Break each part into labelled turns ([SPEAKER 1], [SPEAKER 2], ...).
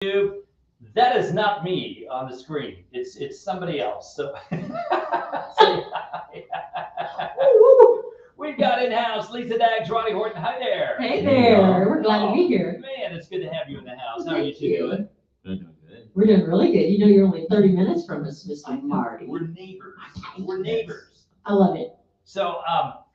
[SPEAKER 1] YouTube. That is not me on the screen. It's somebody else. So, say hi. We've got in house Lisa Daggs, Ronnie Horton. Hi there.
[SPEAKER 2] Hey there. We're glad to be here.
[SPEAKER 1] Man, it's good to have you in the house. How are you
[SPEAKER 2] Thank
[SPEAKER 1] two
[SPEAKER 2] you.
[SPEAKER 1] doing?
[SPEAKER 3] We're doing good.
[SPEAKER 2] We're doing really good. You know, you're only 30 minutes from us, Mr. Marty.
[SPEAKER 1] We're neighbors. We're neighbors.
[SPEAKER 2] I love it.
[SPEAKER 1] So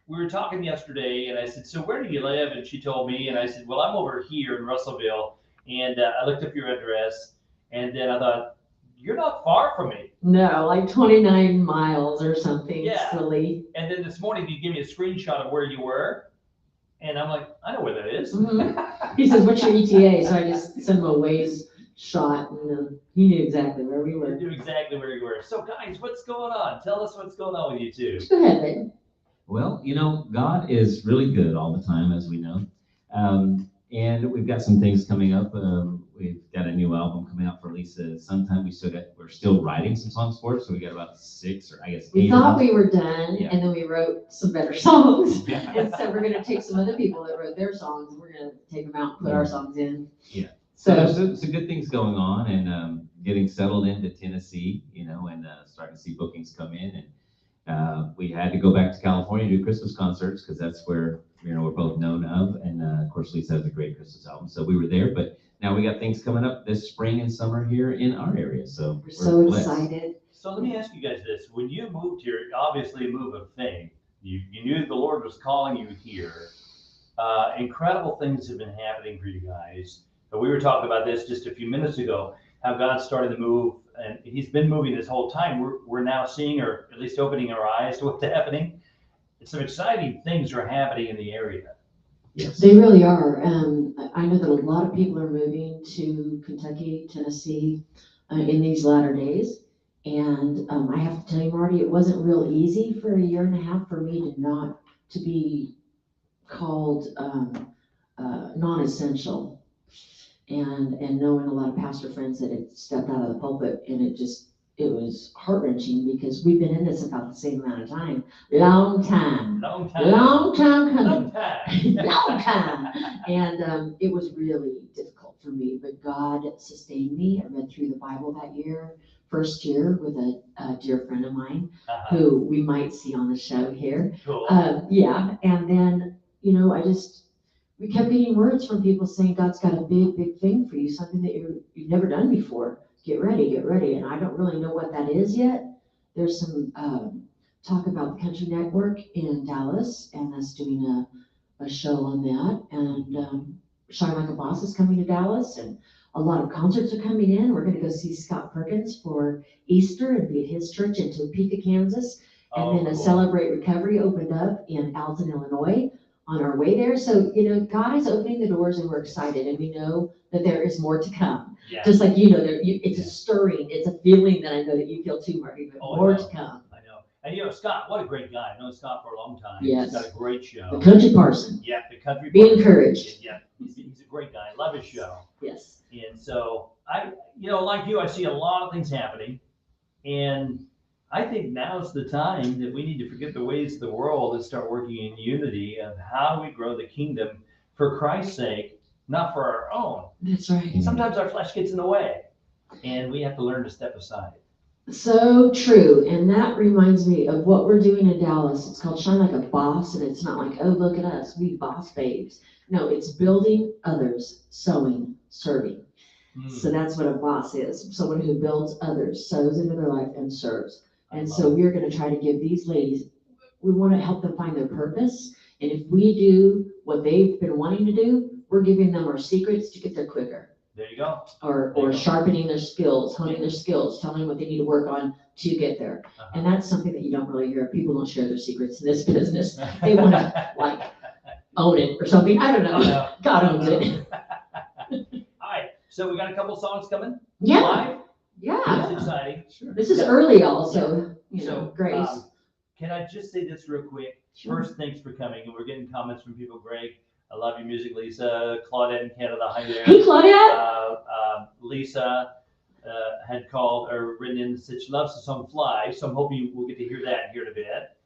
[SPEAKER 1] we were talking yesterday, and I said, "So where do you live?" And she told me, and I said, "Well, I'm over here in Russellville." And I looked up your address, and then I thought, "You're not far from me."
[SPEAKER 2] No, like 29 miles or something
[SPEAKER 1] Yeah.
[SPEAKER 2] silly.
[SPEAKER 1] And then this morning, you give me a screenshot of where you were, and I'm like, "I know where that is."
[SPEAKER 2] He says, "What's your ETA?" So I just sent him a Waze shot, and he knew exactly where we
[SPEAKER 1] You
[SPEAKER 2] were.
[SPEAKER 1] knew exactly where you were. So, guys, what's going on? Tell us what's going on with you two.
[SPEAKER 2] Go ahead, babe.
[SPEAKER 3] Well, God is really good all the time, as we know. And we've got some things coming up. We've got a new album coming out for Lisa sometime. We're still writing some songs for it, so we got about 6 or I guess 8.
[SPEAKER 2] We thought we were done,
[SPEAKER 3] Yeah.
[SPEAKER 2] and then we wrote some better songs.
[SPEAKER 3] Yeah.
[SPEAKER 2] And so we're going to take some other people that wrote their songs, and we're going to take them out and put our songs in.
[SPEAKER 3] Yeah. So
[SPEAKER 2] So,
[SPEAKER 3] there's some good things going on, and getting settled into Tennessee, and starting to see bookings come in. And we had to go back to California to do Christmas concerts because that's where we're both known of. And of course, Lisa has a great Christmas album, so we were there. But now we got things coming up this spring and summer here in our area, so
[SPEAKER 2] we're so
[SPEAKER 3] blessed.
[SPEAKER 2] excited.
[SPEAKER 1] So let me ask you guys this. When you moved here, obviously a move of faith, you knew the Lord was calling you here. Incredible things have been happening for you guys. But we were talking about this just a few minutes ago, how God started to move, and he's been moving this whole time. We're now seeing, or at least opening our eyes to what's happening. Some exciting things are happening in the area.
[SPEAKER 3] Yes.
[SPEAKER 2] They really are. I know that a lot of people are moving to Kentucky, Tennessee in these latter days. And I have to tell you, Marty, it wasn't real easy for a year and a half for me to be called non-essential. And knowing a lot of pastor friends that had stepped out of the pulpit, and it was heart-wrenching because we've been in this about the same amount of time. Long time
[SPEAKER 1] Long
[SPEAKER 2] coming.
[SPEAKER 1] Long time.
[SPEAKER 2] Long time. And it was really difficult for me, but God sustained me. I read through the Bible that first year with a dear friend of mine who we might see on the show here.
[SPEAKER 1] Cool.
[SPEAKER 2] Yeah, and then, we kept getting words from people saying, God's got a big, big thing for you, something that you've never done before. Get ready, get ready. And I don't really know what that is yet. There's some talk about the Country Network in Dallas, and us doing a show on that. And Shine Like a Boss is coming to Dallas, and a lot of concerts are coming in. We're going to go see Scott Perkins for Easter and be at his church in Topeka, Kansas. And then a
[SPEAKER 1] cool.
[SPEAKER 2] Celebrate Recovery opened up in Alton, Illinois on our way there. So, God is opening the doors, and we're excited, and we know that there is more to come.
[SPEAKER 1] Yeah.
[SPEAKER 2] Just like, it's a stirring, it's a feeling that I know that you feel too, Marty, but
[SPEAKER 1] Oh, I
[SPEAKER 2] more
[SPEAKER 1] know.
[SPEAKER 2] to come.
[SPEAKER 1] I know. And Scott, what a great guy. I've known Scott for a long time.
[SPEAKER 2] Yes.
[SPEAKER 1] He's got a great show.
[SPEAKER 2] The country parson.
[SPEAKER 1] Yeah, the country.
[SPEAKER 2] Be
[SPEAKER 1] parson.
[SPEAKER 2] encouraged.
[SPEAKER 1] Yeah, he's a great guy. I love his show.
[SPEAKER 2] Yes.
[SPEAKER 1] And so like you, I see a lot of things happening, and I think now's the time that we need to forget the ways of the world and start working in unity of how we grow the kingdom for Christ's sake, not for our own.
[SPEAKER 2] That's right.
[SPEAKER 1] Sometimes our flesh gets in the way, and we have to learn to step aside.
[SPEAKER 2] So true. And that reminds me of what we're doing in Dallas. It's called Shine Like a Boss, and it's not like, oh, look at us, we boss babes. No, it's building others, sowing, serving. So that's what a boss is. Someone who builds others, sows into their life, and serves. And so we're going to try to give these ladies, we want to help them find their purpose. And if we do what they've been wanting to do, we're giving them our secrets to get there quicker.
[SPEAKER 1] There you go.
[SPEAKER 2] Or sharpening their skills, honing their skills, telling them what they need to work on to get there. And that's something that you don't really hear. People don't share their secrets in this business. They want to own it or something. I don't know. God owns it.
[SPEAKER 1] All right. So we got a couple songs coming.
[SPEAKER 2] Yeah.
[SPEAKER 1] Live.
[SPEAKER 2] Yeah.
[SPEAKER 1] It's exciting.
[SPEAKER 3] Sure.
[SPEAKER 2] This is early also, Grace.
[SPEAKER 1] Can I just say this real quick?
[SPEAKER 2] Sure.
[SPEAKER 1] First, thanks for coming. And we're getting comments from people. Greg, I love your music. Lisa, Claudette in Canada, hi there.
[SPEAKER 2] Hey, Claudia.
[SPEAKER 1] Lisa had called or written in and said she loves the song Fly. So I'm hoping we'll get to hear that here in a bit.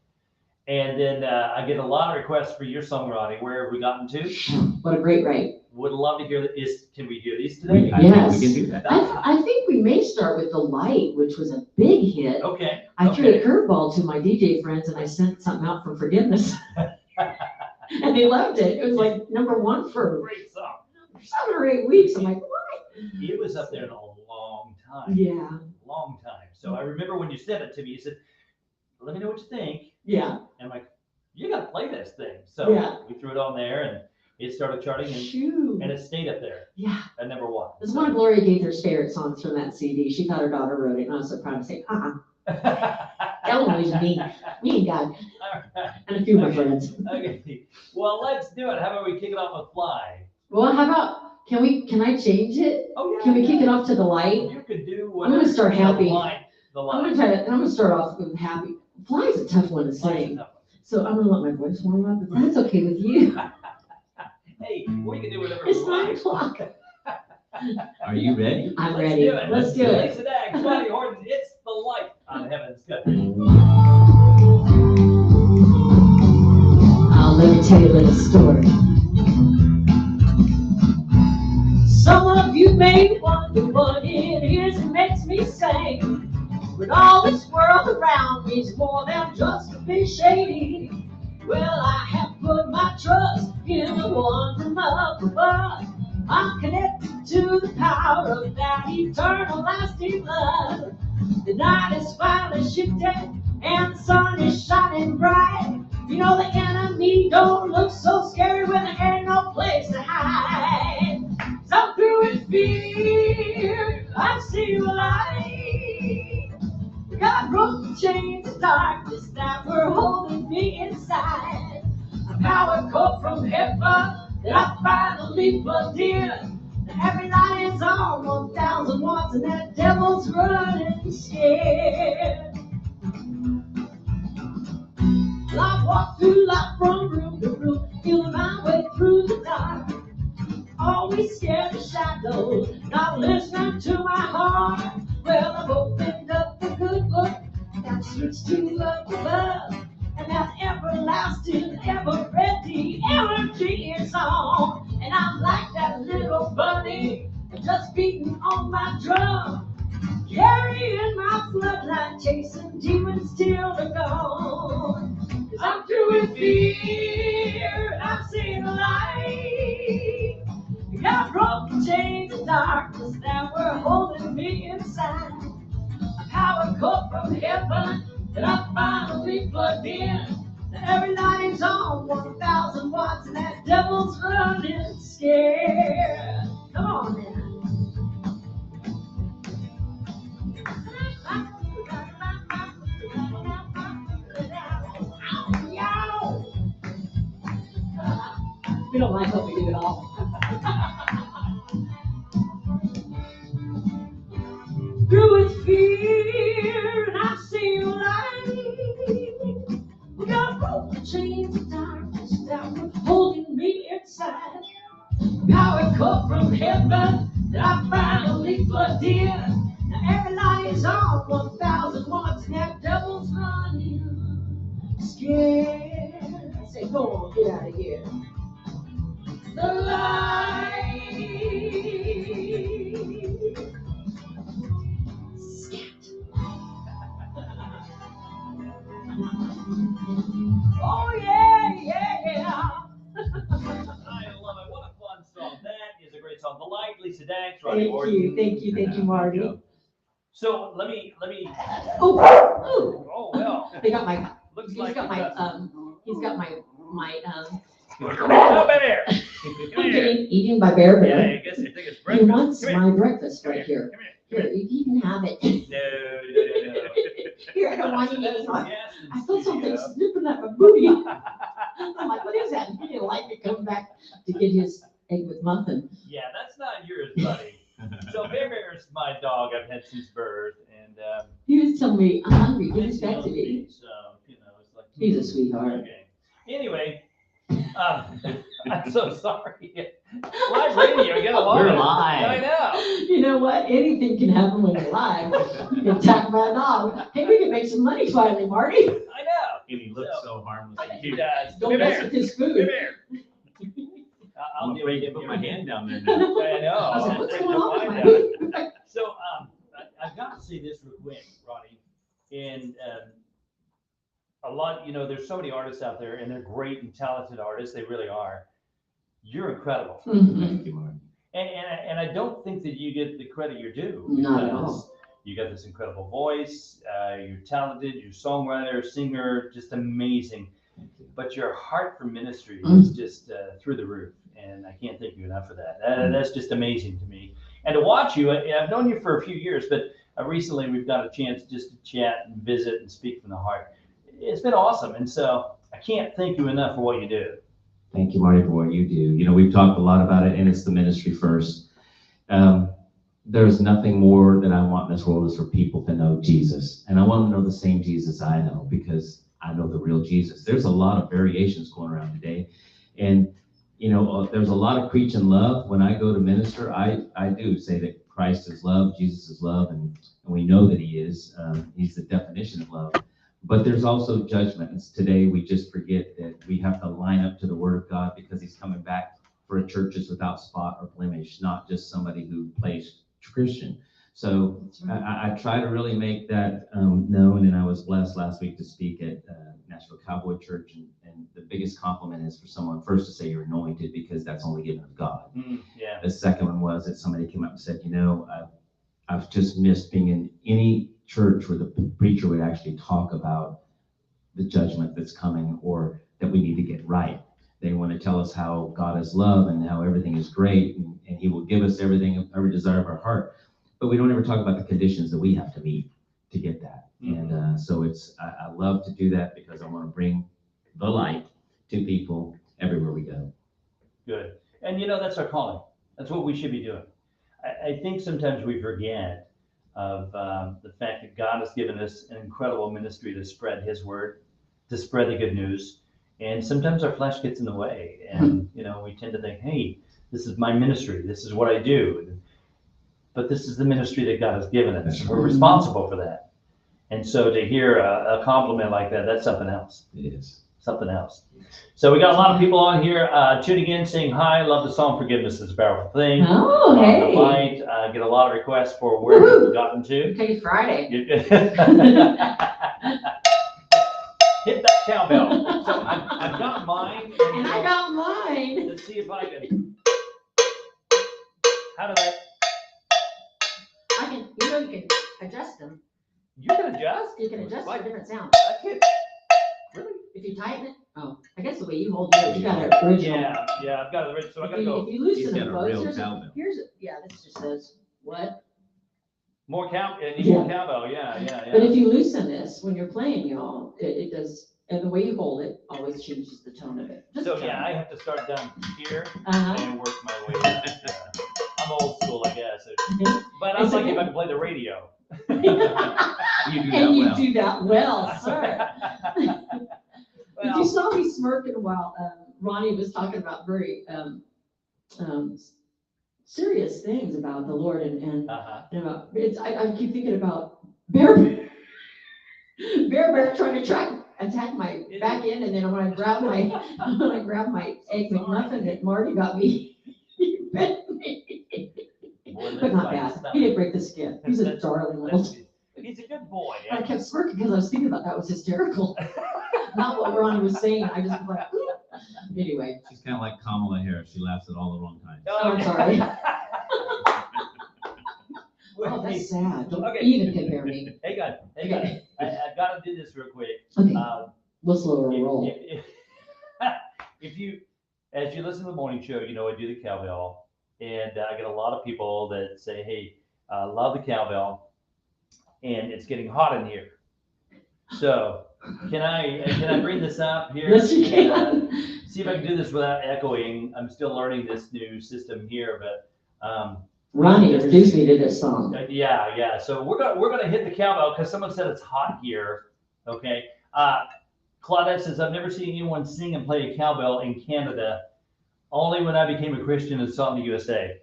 [SPEAKER 1] And then I get a lot of requests for your songwriting. Where have we gotten to?
[SPEAKER 2] What a great write.
[SPEAKER 1] Would love to hear that. Can we hear these today?
[SPEAKER 3] I think
[SPEAKER 2] Yes.
[SPEAKER 3] we can do that.
[SPEAKER 2] I think we may start with The Light, which was a big hit.
[SPEAKER 1] Okay.
[SPEAKER 2] I threw a curveball to my DJ friends and I sent something out for forgiveness. And they loved it. It was like #1 for
[SPEAKER 1] Great song.
[SPEAKER 2] 7 or 8 weeks. I'm like, what?
[SPEAKER 1] It was up there in a long time.
[SPEAKER 2] Yeah.
[SPEAKER 1] Long time. So I remember when you sent it to me, you said, let me know what you think.
[SPEAKER 2] Yeah.
[SPEAKER 1] And I'm like, you got to play this thing. So
[SPEAKER 2] Yeah.
[SPEAKER 1] we threw it on there and it started charting
[SPEAKER 2] Shoot.
[SPEAKER 1] and it stayed up there
[SPEAKER 2] Yeah.
[SPEAKER 1] at #1.
[SPEAKER 2] It's one of Gloria Gaither's favorite songs from that CD. She thought her daughter wrote it, and I was so proud to say, Ellen was me. Me and God.
[SPEAKER 1] All right.
[SPEAKER 2] And a few of my friends.
[SPEAKER 1] Okay. Well, let's do it. How about we kick it off with Fly?
[SPEAKER 2] Well, how about, can I change it?
[SPEAKER 1] Oh, yeah.
[SPEAKER 2] Can we kick it off to The Light?
[SPEAKER 1] You could do
[SPEAKER 2] I'm gonna start happy.
[SPEAKER 1] The
[SPEAKER 2] I'm
[SPEAKER 1] line.
[SPEAKER 2] gonna start off with Happy. Fly is a tough one to sing, so I'm gonna let my voice warm up, if that's okay with you.
[SPEAKER 1] Hey, we can do whatever
[SPEAKER 2] It's
[SPEAKER 1] we
[SPEAKER 2] 9
[SPEAKER 1] want.
[SPEAKER 2] o'clock.
[SPEAKER 3] Are you ready?
[SPEAKER 2] I'm
[SPEAKER 1] Let's
[SPEAKER 2] ready.
[SPEAKER 1] do it.
[SPEAKER 2] Let's do it.
[SPEAKER 1] Lisa Dagg, Scotty Horton, it's the light on Heaven's Country.
[SPEAKER 2] Let me tell you a little story. Some of you may wonder what it is that makes me sing. When all this world around me is more than just a bit shady. Well, I have put my trust in the one from up above. I'm connected to the power of that eternal lasting love. The night is finally shifted and the sun is shining bright. You know the enemy don't look so scary when there ain't no place to hide. 'Cause I'm through with fear, I see the light. God broke the chains of darkness that were holding me inside. A power cut from heaven that I finally plugged in. Every light is on 1,000 watts and that devil's running scared. Well, I walk through life from room to room, feeling my way through the dark. Always scared of shadows, not listening to my heart. Well, I've opened up the good book, got switched to up above, and that everlasting, ever ready energy is on. And I'm like that little bunny, just beating on my drum, carrying my floodline, chasing demons till they're gone. 'Cause I'm through with fear, and I'm seeing the light. God broke the chains of darkness that were holding me inside. A power cut from heaven that I finally plugged in. Every light is on 1,000 watts and that devil's running scared. Come on now. We don't like what we do at all. Through with fear, and I see light. We got broke the chains of darkness that were holding me inside. Power cut from heaven that I finally plugged in. Now every light is on 1,000 watts, and that devil's running scared. I say, go on, get out of here. The light. Oh yeah, yeah.
[SPEAKER 1] I love it. What a fun song. That is a great song. The Light, Lisa Dagg, Scotty Horton.
[SPEAKER 2] Thank you, Marty.
[SPEAKER 1] So let me.
[SPEAKER 2] Oh,
[SPEAKER 1] Oh well.
[SPEAKER 2] they got my.
[SPEAKER 1] Looks
[SPEAKER 2] He's
[SPEAKER 1] like
[SPEAKER 2] got
[SPEAKER 1] we
[SPEAKER 2] my.
[SPEAKER 1] Oh, baby here. Come
[SPEAKER 2] I'm
[SPEAKER 1] here.
[SPEAKER 2] getting eaten by Bear
[SPEAKER 1] Yeah,
[SPEAKER 2] Bear.
[SPEAKER 1] I guess I think it's
[SPEAKER 2] He
[SPEAKER 1] breakfast.
[SPEAKER 2] wants
[SPEAKER 1] Come here.
[SPEAKER 2] my breakfast
[SPEAKER 1] Come
[SPEAKER 2] right
[SPEAKER 1] here.
[SPEAKER 2] here.
[SPEAKER 1] Come here.
[SPEAKER 2] Here, you can have it.
[SPEAKER 1] No.
[SPEAKER 2] Here, I don't want you to
[SPEAKER 1] That's
[SPEAKER 2] eat
[SPEAKER 1] the
[SPEAKER 2] mine.
[SPEAKER 1] gas in
[SPEAKER 2] I feel something
[SPEAKER 1] studio.
[SPEAKER 2] snipping at my booty. I'm like, what is that? He didn't like it. Come back to get his egg with muffin.
[SPEAKER 1] Yeah, that's not yours, buddy. So Bear Bear's my dog I've had since birth, and
[SPEAKER 2] He was telling me, I'm hungry. Give
[SPEAKER 1] it's
[SPEAKER 2] this back to me.
[SPEAKER 1] so it's like
[SPEAKER 2] He's a sweetheart.
[SPEAKER 1] Okay. Anyway, I'm so sorry. Live radio, get along.
[SPEAKER 3] We're live.
[SPEAKER 1] I know.
[SPEAKER 2] You know what? Anything can happen when you're live. You can attack my dog. Hey, we can make some money finally, Marty.
[SPEAKER 1] I know.
[SPEAKER 3] And he looks so harmless.
[SPEAKER 1] He does.
[SPEAKER 2] Don't
[SPEAKER 1] Come
[SPEAKER 2] mess
[SPEAKER 1] here.
[SPEAKER 2] with his
[SPEAKER 1] Come
[SPEAKER 2] food.
[SPEAKER 1] here.
[SPEAKER 3] I'm
[SPEAKER 1] deal
[SPEAKER 3] afraid
[SPEAKER 1] with
[SPEAKER 3] to put
[SPEAKER 1] him
[SPEAKER 3] my
[SPEAKER 1] here.
[SPEAKER 3] hand down there now.
[SPEAKER 1] I know.
[SPEAKER 2] I was like,
[SPEAKER 1] I'm
[SPEAKER 2] what's
[SPEAKER 1] afraid
[SPEAKER 2] going
[SPEAKER 1] to
[SPEAKER 2] on
[SPEAKER 1] find
[SPEAKER 2] with
[SPEAKER 1] out.
[SPEAKER 2] my food?
[SPEAKER 1] So, I've got to say this real quick, Ronnie, and a lot, there's so many artists out there, and they're great and talented artists. They really are. You're incredible,
[SPEAKER 2] Mhm.
[SPEAKER 3] Thank you, Mark.
[SPEAKER 1] and I don't think that you get the credit you're due.
[SPEAKER 2] Not at
[SPEAKER 1] because
[SPEAKER 2] all.
[SPEAKER 1] You got this incredible voice. You're talented. You're songwriter, singer, just amazing.
[SPEAKER 3] Thank you.
[SPEAKER 1] But your heart for ministry
[SPEAKER 2] Mm.
[SPEAKER 1] is just through the roof, and I can't thank you enough for that. That's just amazing to me. And to watch you, I've known you for a few years, but recently we've got a chance just to chat and visit and speak from the heart. It's been awesome, and so I can't thank you enough for what you do.
[SPEAKER 3] Thank you, Marty, for what you do. We've talked a lot about it, and it's the ministry first. There's nothing more that I want in this world is for people to know Jesus. And I want them to know the same Jesus I know, because I know the real Jesus. There's a lot of variations going around today. And, there's a lot of preaching love. When I go to minister, I do say that Christ is love, Jesus is love, and we know that he is. He's the definition of love. But there's also judgment. And today we just forget that we have to line up to the word of God, because he's coming back for a church that's without spot or blemish, not just somebody who plays Christian. So
[SPEAKER 2] That's right.
[SPEAKER 3] I try to really make that known, and I was blessed last week to speak at Nashville Cowboy Church, and the biggest compliment is for someone first to say you're anointed, because that's only given of God.
[SPEAKER 1] Yeah.
[SPEAKER 3] The second one was that somebody came up and said, I've just missed being in any church where the preacher would actually talk about the judgment that's coming, or that we need to get right. They want to tell us how God is love and how everything is great, and he will give us everything, every desire of our heart. But we don't ever talk about the conditions that we have to meet to get that.
[SPEAKER 1] Mhm.
[SPEAKER 3] And so I love to do that, because I want to bring the light to people everywhere we go.
[SPEAKER 1] Good. And that's our calling. That's what we should be doing. I think sometimes we forget of the fact that God has given us an incredible ministry to spread his word, to spread the good news. And sometimes our flesh gets in the way, and we tend to think, hey, this is my ministry, this is what I do. But this is the ministry that God has given us. We're responsible for that. And so to hear a compliment like that, that's something else.
[SPEAKER 3] It is.
[SPEAKER 1] Something else. So we got a lot of people on here tuning in, saying hi. Love the song "Forgiveness is a Powerful Thing."
[SPEAKER 2] Oh, hey.
[SPEAKER 1] Might get a lot of requests for where we've gotten to.
[SPEAKER 2] Okay, Friday.
[SPEAKER 1] Hit that cowbell. So I've got mine.
[SPEAKER 2] And I got mine.
[SPEAKER 1] Let's see if I can. How do I?
[SPEAKER 2] You can adjust them.
[SPEAKER 1] You can adjust.
[SPEAKER 2] You can adjust for different sounds.
[SPEAKER 1] I can't. Really?
[SPEAKER 2] If you tighten it, I guess the way you hold yours, you got it original.
[SPEAKER 1] Yeah, I've got it original. So I
[SPEAKER 2] If
[SPEAKER 1] gotta
[SPEAKER 2] you,
[SPEAKER 1] go.
[SPEAKER 2] if you loosen
[SPEAKER 3] He's got
[SPEAKER 2] them
[SPEAKER 3] a
[SPEAKER 2] both,
[SPEAKER 3] real
[SPEAKER 2] here's
[SPEAKER 3] cowbell.
[SPEAKER 2] this just says what?
[SPEAKER 1] More cow. More
[SPEAKER 2] Yeah.
[SPEAKER 1] cowbell. Yeah.
[SPEAKER 2] But if you loosen this when you're playing, y'all, it does, and the way you hold it always changes the tone of it. Just
[SPEAKER 1] So
[SPEAKER 2] tone.
[SPEAKER 1] yeah, I have to start down here
[SPEAKER 2] Uh-huh.
[SPEAKER 1] and work my way up. I'm old school, I guess. But I'm
[SPEAKER 2] It's
[SPEAKER 1] lucky
[SPEAKER 2] okay.
[SPEAKER 1] if I can play the radio.
[SPEAKER 3] You do that
[SPEAKER 2] And you
[SPEAKER 3] well.
[SPEAKER 2] do that well, sir. But you
[SPEAKER 1] Well,
[SPEAKER 2] saw me smirking while Ronnie was talking about very serious things about the Lord and about I keep thinking about Bear trying to attack my back end, and then when I grab my egg McMuffin that Marty got me, he bit me.
[SPEAKER 1] boy,
[SPEAKER 2] But
[SPEAKER 1] that's
[SPEAKER 2] not
[SPEAKER 1] like
[SPEAKER 2] bad.
[SPEAKER 1] stuff.
[SPEAKER 2] He didn't break the skin. He's a darling little.
[SPEAKER 1] He's a good boy.
[SPEAKER 2] I kept smirking because I was thinking about that was hysterical. Not what Ronnie was saying. I just was like, anyway.
[SPEAKER 3] She's kind of like Kamala Harris. She laughs at all the wrong times.
[SPEAKER 2] Oh, I'm sorry. Oh, that's sad. Don't
[SPEAKER 1] Okay.
[SPEAKER 2] even compare me.
[SPEAKER 1] Hey guys, I've got to do this real quick.
[SPEAKER 2] Okay, we'll slow our roll.
[SPEAKER 1] If you, as you listen to the morning show, I do the cowbell, and I get a lot of people that say, hey, I love the cowbell, and it's getting hot in here. So can I bring this up here?
[SPEAKER 2] Yes, you can.
[SPEAKER 1] See if I can do this without echoing. I'm still learning this new system here, but
[SPEAKER 2] Ronnie introduced me to this song.
[SPEAKER 1] yeah. So we're gonna hit the cowbell because someone said it's hot here. Okay. Claudette says, I've never seen anyone sing and play a cowbell in Canada. Only when I became a Christian and saw it in the USA.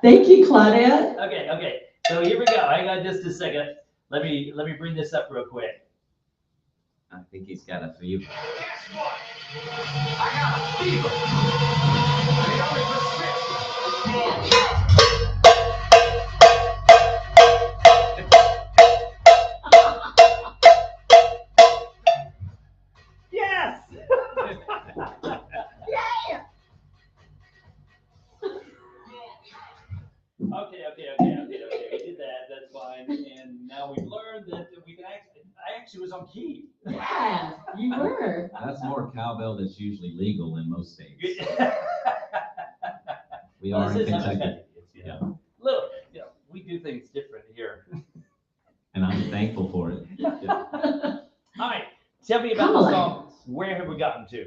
[SPEAKER 2] Thank you, Claudette.
[SPEAKER 1] Okay. So here we go. Hang on just a second. Let me bring this up real quick.
[SPEAKER 3] I think he's got a fever.
[SPEAKER 4] Guess what? I got a fever. The only prescription.
[SPEAKER 1] Yes! Okay. We did that. That's fine. And now we've learned that we can actually. I actually was on key.
[SPEAKER 2] Yeah, you were.
[SPEAKER 3] That's more cowbell that's usually legal in most states. We
[SPEAKER 1] Well,
[SPEAKER 3] are in
[SPEAKER 1] this is
[SPEAKER 3] Kentucky,
[SPEAKER 1] Kentucky.
[SPEAKER 3] Yeah.
[SPEAKER 1] Look, we do things different here.
[SPEAKER 3] and I'm thankful for it. Yeah.
[SPEAKER 1] All right. Tell me about the song. Where have we gotten to?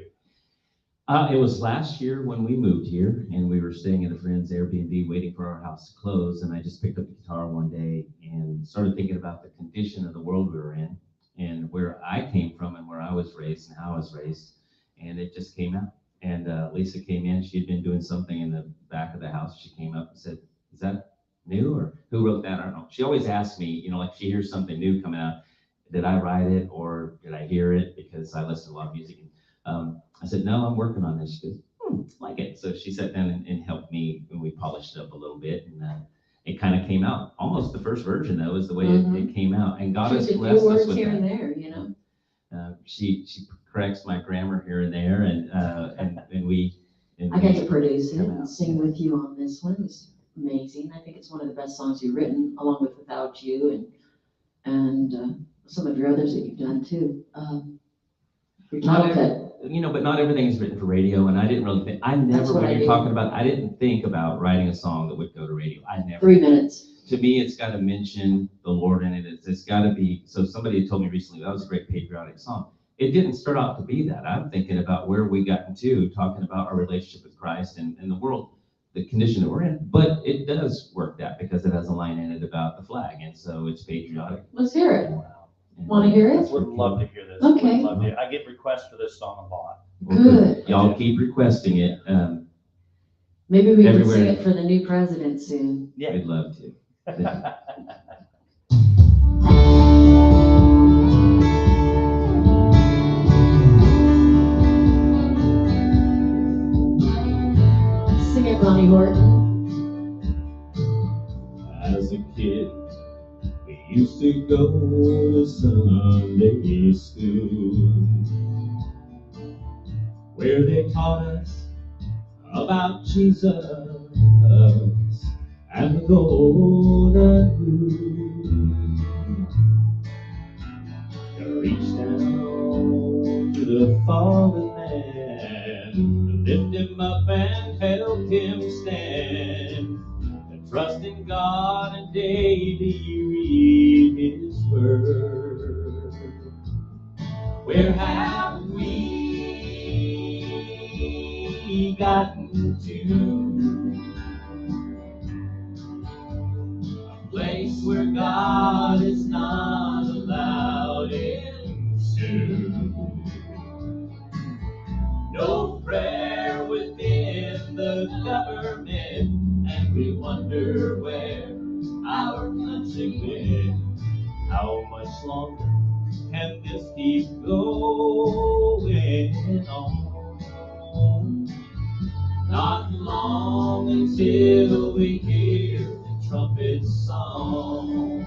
[SPEAKER 3] It was last year when we moved here, and we were staying at a friend's Airbnb waiting for our house to close, and I just picked up the guitar one day and started thinking about the condition of the world we were in and where I came from and where I was raised and how I was raised, and it just came out. And Lisa came in. She had been doing something in the back of the house. She came up and said, "Is that new, or who wrote that?" I don't know. She always asks me, like she hears something new coming out, did I write it or did I hear it? Because I listen to a lot of music. And I said, "No, I'm working on this." She goes, "I like it." So she sat down and helped me, and we polished it up a little bit, and it kind of came out. Almost the first version, though, is the way it came out. And God has blessed us
[SPEAKER 2] words
[SPEAKER 3] with
[SPEAKER 2] here
[SPEAKER 3] that.
[SPEAKER 2] and there,
[SPEAKER 3] She corrects my grammar here and there, and we.
[SPEAKER 2] I got to produce it and sing with you on this one. It's amazing. I think it's one of the best songs you've written, along with "Without You" and some of your others that you've done too. Your title cut.
[SPEAKER 3] But not everything is written for radio, and I didn't really think. I never, when you're talking about, I didn't think about writing a song that would go to radio. I never.
[SPEAKER 2] 3 minutes.
[SPEAKER 3] To me, it's got to mention the Lord in it. It's got to be. So somebody told me recently that was a great patriotic song. It didn't start out to be that. I'm thinking about where we gotten to, talking about our relationship with Christ and the world, the condition that we're in. But it does work that because it has a line in it about the flag, and so it's patriotic.
[SPEAKER 2] Let's hear it.
[SPEAKER 1] Wow.
[SPEAKER 2] Want to hear it?
[SPEAKER 1] Would love to hear this.
[SPEAKER 2] Okay.
[SPEAKER 1] Would love to. I get requests for this song a lot.
[SPEAKER 2] Good.
[SPEAKER 3] Y'all keep requesting it.
[SPEAKER 2] Maybe we can
[SPEAKER 3] Everywhere.
[SPEAKER 2] sing it for the new president soon.
[SPEAKER 1] Yeah.
[SPEAKER 3] We'd love to.
[SPEAKER 2] Sing it, Ronnie Horton.
[SPEAKER 3] As a kid, we used to go to Sunday school, where they taught us about Jesus and the golden rule. To reach down to the fallen man, to lift him up and help him stand, to trust in God and daily read His word. Where have we gotten to? A place where God is not allowed into. No prayer within the government, and we wonder where our country went. How much longer can this keep going on? Not long until we hear the trumpet song.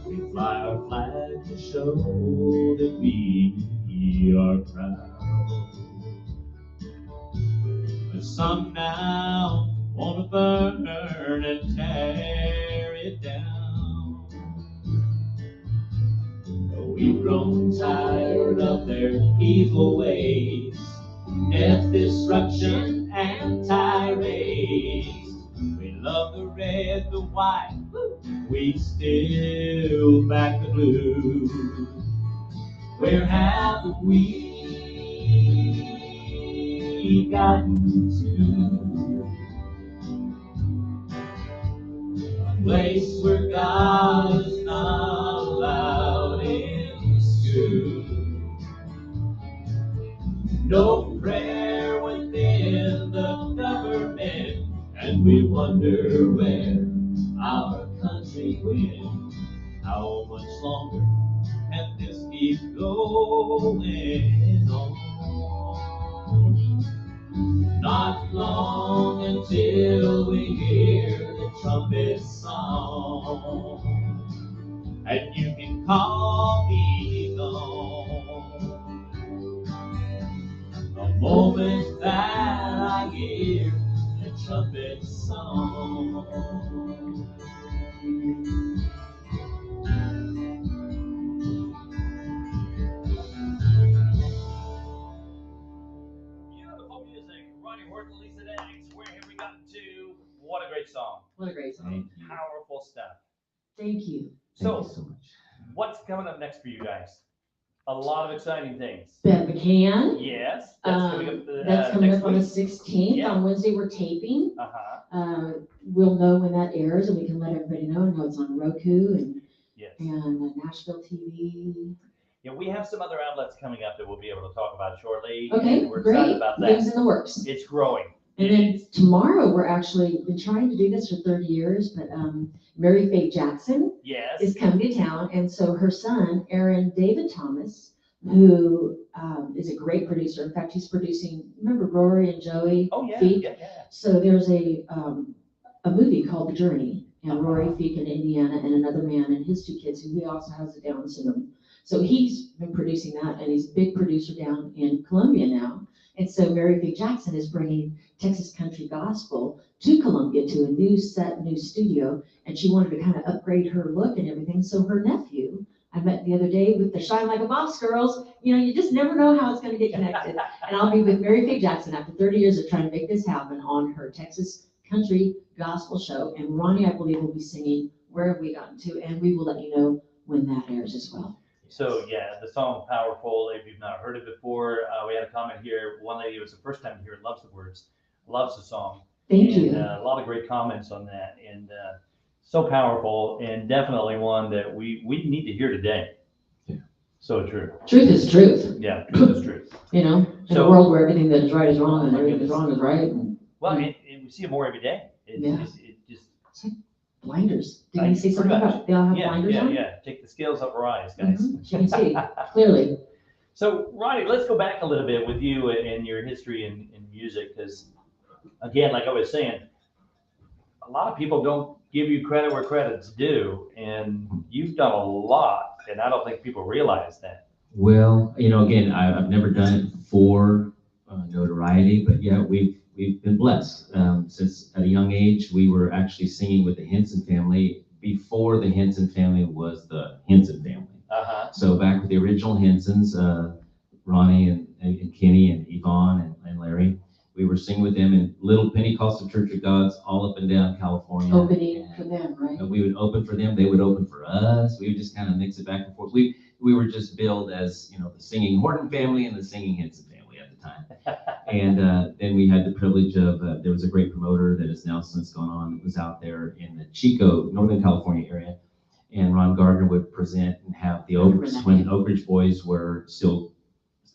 [SPEAKER 3] We fly our flag to show that we are proud. But some now want to burn and tear it down. But we've grown tired of their evil ways, death, destruction, and tirades. We love the red, the white, we still back the blue. Where have we gotten to? A place where God is not allowed in school. No prayer within the government, and we wonder where our country went. How much longer can this keep going on? Not long until we hear the trumpet song, and you can call me gone. The moment that I hear the trumpet song.
[SPEAKER 1] Beautiful music. Ronnie Horton, Lisa Dax. Where have we gotten to? What a great song.
[SPEAKER 2] What a great song.
[SPEAKER 3] Thank you.
[SPEAKER 1] Powerful stuff.
[SPEAKER 2] Thank you.
[SPEAKER 3] Thank you
[SPEAKER 1] So,
[SPEAKER 3] so much.
[SPEAKER 1] what's coming up next for you guys? A lot of exciting things.
[SPEAKER 2] Bev McCann.
[SPEAKER 1] Yes, that's coming up.
[SPEAKER 2] That's coming
[SPEAKER 1] next
[SPEAKER 2] up on the
[SPEAKER 1] week.
[SPEAKER 2] 16th.
[SPEAKER 1] Yeah.
[SPEAKER 2] On Wednesday, we're taping. We'll know when that airs, and we can let everybody know. I know it's on Roku
[SPEAKER 1] Yes.
[SPEAKER 2] and Nashville TV.
[SPEAKER 1] Yeah, we have some other outlets coming up that we'll be able to talk about shortly.
[SPEAKER 2] Okay,
[SPEAKER 1] and we're excited
[SPEAKER 2] great.
[SPEAKER 1] about
[SPEAKER 2] Things
[SPEAKER 1] that.
[SPEAKER 2] in the works.
[SPEAKER 1] It's growing.
[SPEAKER 2] And then tomorrow, we're actually been trying to do this for 30 years, but Mary Faith Jackson
[SPEAKER 1] Yes.
[SPEAKER 2] is coming to town, and so her son, Aaron David Thomas, who is a great producer. In fact, he's producing. Remember Rory and Joey?
[SPEAKER 1] Oh yeah,
[SPEAKER 2] Feek?
[SPEAKER 1] yeah.
[SPEAKER 2] So there's a movie called The Journey, and Rory Feek in Indiana, and another man and his two kids, who he also has a Down syndrome. So he's been producing that, and he's a big producer down in Columbia now. And so Mary Faith Jackson is bringing Texas country gospel to Columbia to a new set, new studio, and she wanted to kind of upgrade her look and everything. So her nephew, I met the other day with the Shine Like a Boss girls. You know, you just never know how it's going to get connected. And I'll be with Mary Faith Jackson after 30 years of trying to make this happen on her Texas country gospel show. And Ronnie, I believe, will be singing Where Have We Gotten To? And we will let you know when that airs as well.
[SPEAKER 1] So yeah, the song "Powerful." If you've not heard it before, we had a comment here. One lady, it was the first time to hear it, loves the words, loves the song.
[SPEAKER 2] Thank
[SPEAKER 1] and,
[SPEAKER 2] you.
[SPEAKER 1] A lot of great comments on that, and so powerful, and definitely one that we need to hear today.
[SPEAKER 3] Yeah.
[SPEAKER 1] So true.
[SPEAKER 2] Truth is truth.
[SPEAKER 1] Yeah, truth is truth.
[SPEAKER 2] You know, in
[SPEAKER 1] So-
[SPEAKER 2] a world where everything that is right is wrong and
[SPEAKER 1] Oh, my
[SPEAKER 2] everything that's
[SPEAKER 1] goodness.
[SPEAKER 2] wrong is right. And
[SPEAKER 1] Well, and we see it more every day.
[SPEAKER 2] Yeah.
[SPEAKER 1] It just
[SPEAKER 2] blinders. Didn't
[SPEAKER 1] I-
[SPEAKER 2] you say
[SPEAKER 1] pretty
[SPEAKER 2] something
[SPEAKER 1] much.
[SPEAKER 2] about they all have
[SPEAKER 1] yeah,
[SPEAKER 2] blinders
[SPEAKER 1] yeah,
[SPEAKER 2] on?
[SPEAKER 1] yeah. Take the scales off our eyes, guys.
[SPEAKER 2] Mhm. You can see clearly.
[SPEAKER 1] So, Ronnie, let's go back a little bit with you and your history in music, because, again, like I was saying, a lot of people don't give you credit where credit's due, and you've done a lot, and I don't think people realize that.
[SPEAKER 3] Well, again, I've never done it for notoriety, but yeah, we've been blessed. Since at a young age, we were actually singing with the Henson family before the Henson family was the Henson family. So back with the original Hensons, Ronnie and Kenny and Yvonne and Larry, we were singing with them in Little Pentecostal Church of God's all up and down California.
[SPEAKER 2] Opening for them, right?
[SPEAKER 3] And we would open for them, they would open for us. We would just kind of mix it back and forth. We were just billed as, the singing Horton family and the singing Henson family at the time. And then we had the privilege of, there was a great promoter that has now since gone on, was out there in the Chico, Northern California area. And Ron Gardner would present and have the when Oak Ridge Boys were still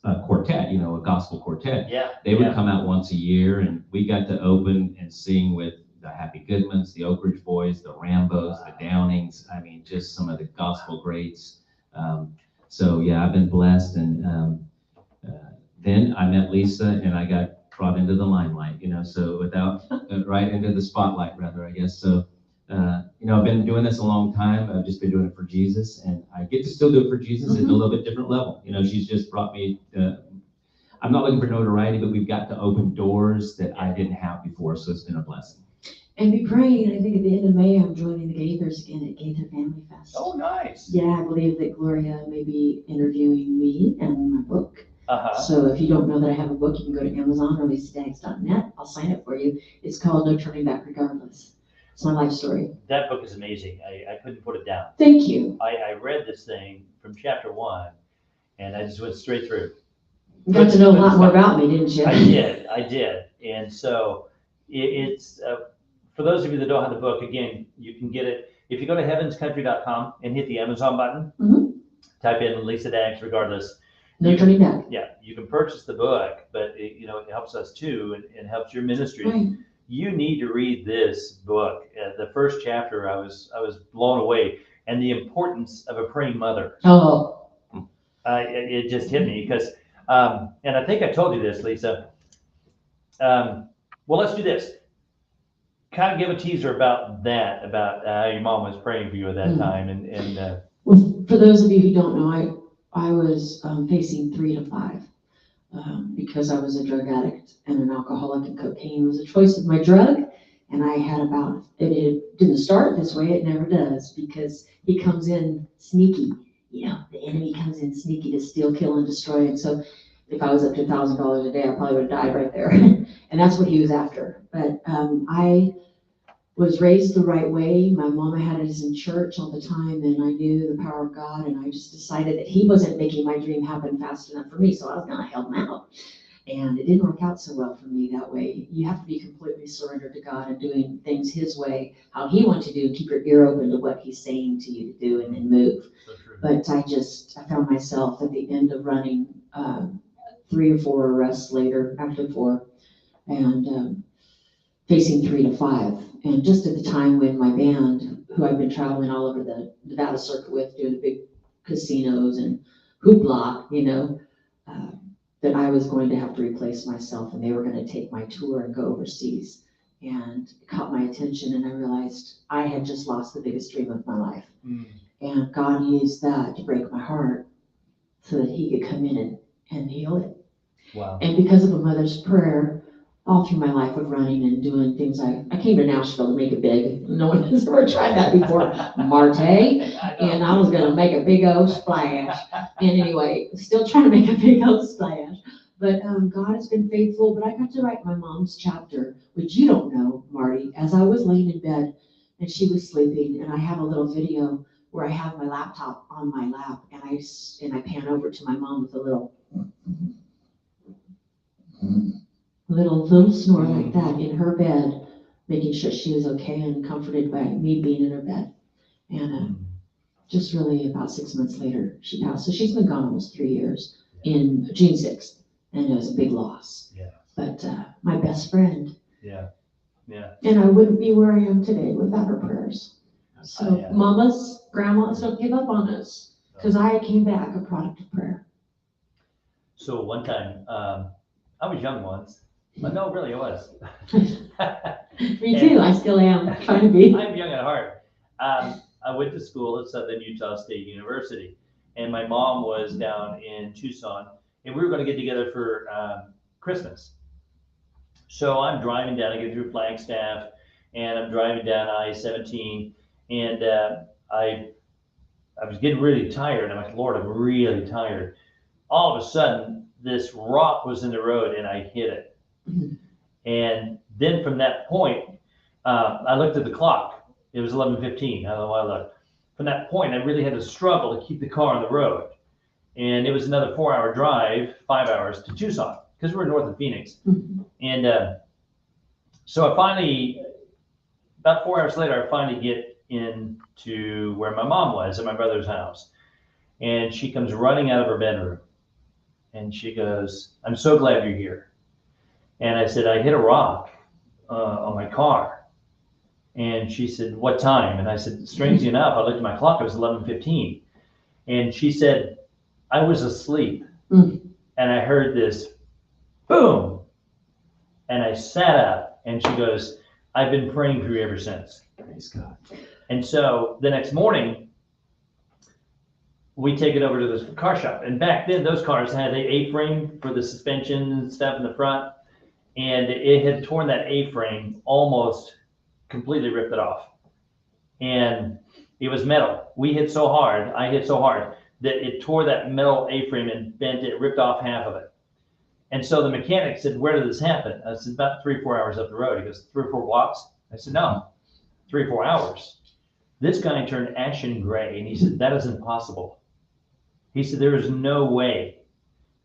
[SPEAKER 3] a quartet, a gospel quartet.
[SPEAKER 1] Yeah.
[SPEAKER 3] They would come out once a year, and we got to open and sing with the Happy Goodmans, the Oak Ridge Boys, the Rambos, the Downings. I mean, just some of the gospel greats. So yeah, I've been blessed. And then I met Lisa, and I got brought into the limelight, so without, right into the spotlight, rather, I guess. So, I've been doing this a long time. I've just been doing it for Jesus, and I get to still do it for Jesus at a little bit different level. She's just brought me, I'm not looking for notoriety, but we've got to open doors that I didn't have before, so it's been a blessing.
[SPEAKER 2] And be praying. I think at the end of May, I'm joining the Gaithers again at Gaither Family Fest.
[SPEAKER 1] Oh, nice.
[SPEAKER 2] Yeah, I believe that Gloria may be interviewing me and my book.
[SPEAKER 1] Uh-huh.
[SPEAKER 2] So if you don't know that I have a book, you can go to Amazon or lisadags.net. I'll sign it for you. It's called No Turning Back Regardless. It's my life story.
[SPEAKER 1] That book is amazing. I couldn't put it down.
[SPEAKER 2] Thank you.
[SPEAKER 1] I read this thing from chapter 1, and I just went straight through.
[SPEAKER 2] You got to know a lot more about me, didn't you?
[SPEAKER 1] I did. And so it's, for those of you that don't have the book, again, you can get it. If you go to heavenscountry.com and hit the Amazon button, type in Lisa Dags Regardless.
[SPEAKER 2] No turning back.
[SPEAKER 1] Yeah, you can purchase the book, but it helps us too, and helps your ministry.
[SPEAKER 2] Right.
[SPEAKER 1] You need to read this book. The first chapter, I was blown away. and the importance of a praying mother.
[SPEAKER 2] Oh,
[SPEAKER 1] It just hit me because, and I think I told you this, Lisa. Well, let's do this. Kind of give a teaser about that, about how your mom was praying for you at that time, and
[SPEAKER 2] well, for those of you who don't know, I was facing 3 to 5 because I was a drug addict and an alcoholic, and cocaine was a choice of my drug. And I had it didn't start this way, it never does, because he comes in sneaky. You know, the enemy comes in sneaky to steal, kill, and destroy. And so if I was up to $1,000 a day, I probably would have died right there. And that's what he was after. But I was raised the right way. My mama had us in church all the time, and I knew the power of God, and I just decided that he wasn't making my dream happen fast enough for me, so I was gonna help him out. And it didn't work out so well for me that way. You have to be completely surrendered to God and doing things his way, how he wants you to do, keep your ear open to what he's saying to you to do, and then move.
[SPEAKER 1] so true.
[SPEAKER 2] But I found myself at the end of running 3 or 4 arrests later, actually 4, and facing 3 to 5. And just at the time when my band, who I've been traveling all over the Nevada circuit with, doing the big casinos and hoopla, you know, that I was going to have to replace myself, and they were going to take my tour and go overseas. And it caught my attention, and I realized I had just lost the biggest dream of my life. And God used that to break my heart so that he could come in and heal it.
[SPEAKER 1] Wow.
[SPEAKER 2] And because of a mother's prayer, all through my life of running and doing things, I came to Nashville to make it big. No one has ever tried that before. Mar-Tay. And I was going to make a big old splash. And anyway, still trying to make a big old splash. But God has been faithful. But I got to write my mom's chapter, which you don't know, Marty, as I was laying in bed and she was sleeping. And I have a little video where I have my laptop on my lap, and I pan over to my mom with a little snore like that in her bed, making sure she was okay and comforted by me being in her bed. And just really about 6 months later, she passed. So she's been gone almost 3 years in June 6th, and it was a big loss.
[SPEAKER 1] Yeah.
[SPEAKER 2] But my best friend.
[SPEAKER 1] Yeah. Yeah.
[SPEAKER 2] And I wouldn't be where I am today without her prayers. So
[SPEAKER 1] Yeah.
[SPEAKER 2] mamas, grandmas, don't give up on us, because I came back a product of prayer.
[SPEAKER 1] So one time, I was young once, but no, really, I was.
[SPEAKER 2] Me too, I still am trying to be.
[SPEAKER 1] I'm young at heart. I went to school at Southern Utah State University, and my mom was down in Tucson, and we were going to get together for Christmas. So I'm driving down, I get through Flagstaff, and I'm driving down I-17, and I was getting really tired. I'm like, Lord, I'm really tired. All of a sudden, this rock was in the road, and I hit it. And then from that point, I looked at the clock. It was 11:15. I don't know why I looked. From that point, I really had to struggle to keep the car on the road. And it was another 4-hour drive, 5 hours to Tucson, because we're north of Phoenix. And so I finally, about 4 hours later, I finally get into where my mom was at my brother's house. And she comes running out of her bedroom. And she goes, I'm so glad you're here. And I said, I hit a rock on my car. And she said, what time? And I said, strangely enough, I looked at my clock, it was 11:15. And she said, I was asleep. And I heard this boom. And I sat up, and she goes, I've been praying for you ever since.
[SPEAKER 3] Praise God.
[SPEAKER 1] And so the next morning, we take it over to this car shop. And back then, those cars had an A-frame for the suspension and stuff in the front. And it had torn that A-frame, almost completely ripped it off. And it was metal. I hit so hard, that it tore that metal A-frame and bent it, ripped off half of it. And so the mechanic said, where did this happen? I said, about 3 or 4 hours up the road. He goes, 3 or 4 blocks? I said, no, 3 or 4 hours. This guy turned ashen gray, and he said, that is impossible. He said, there is no way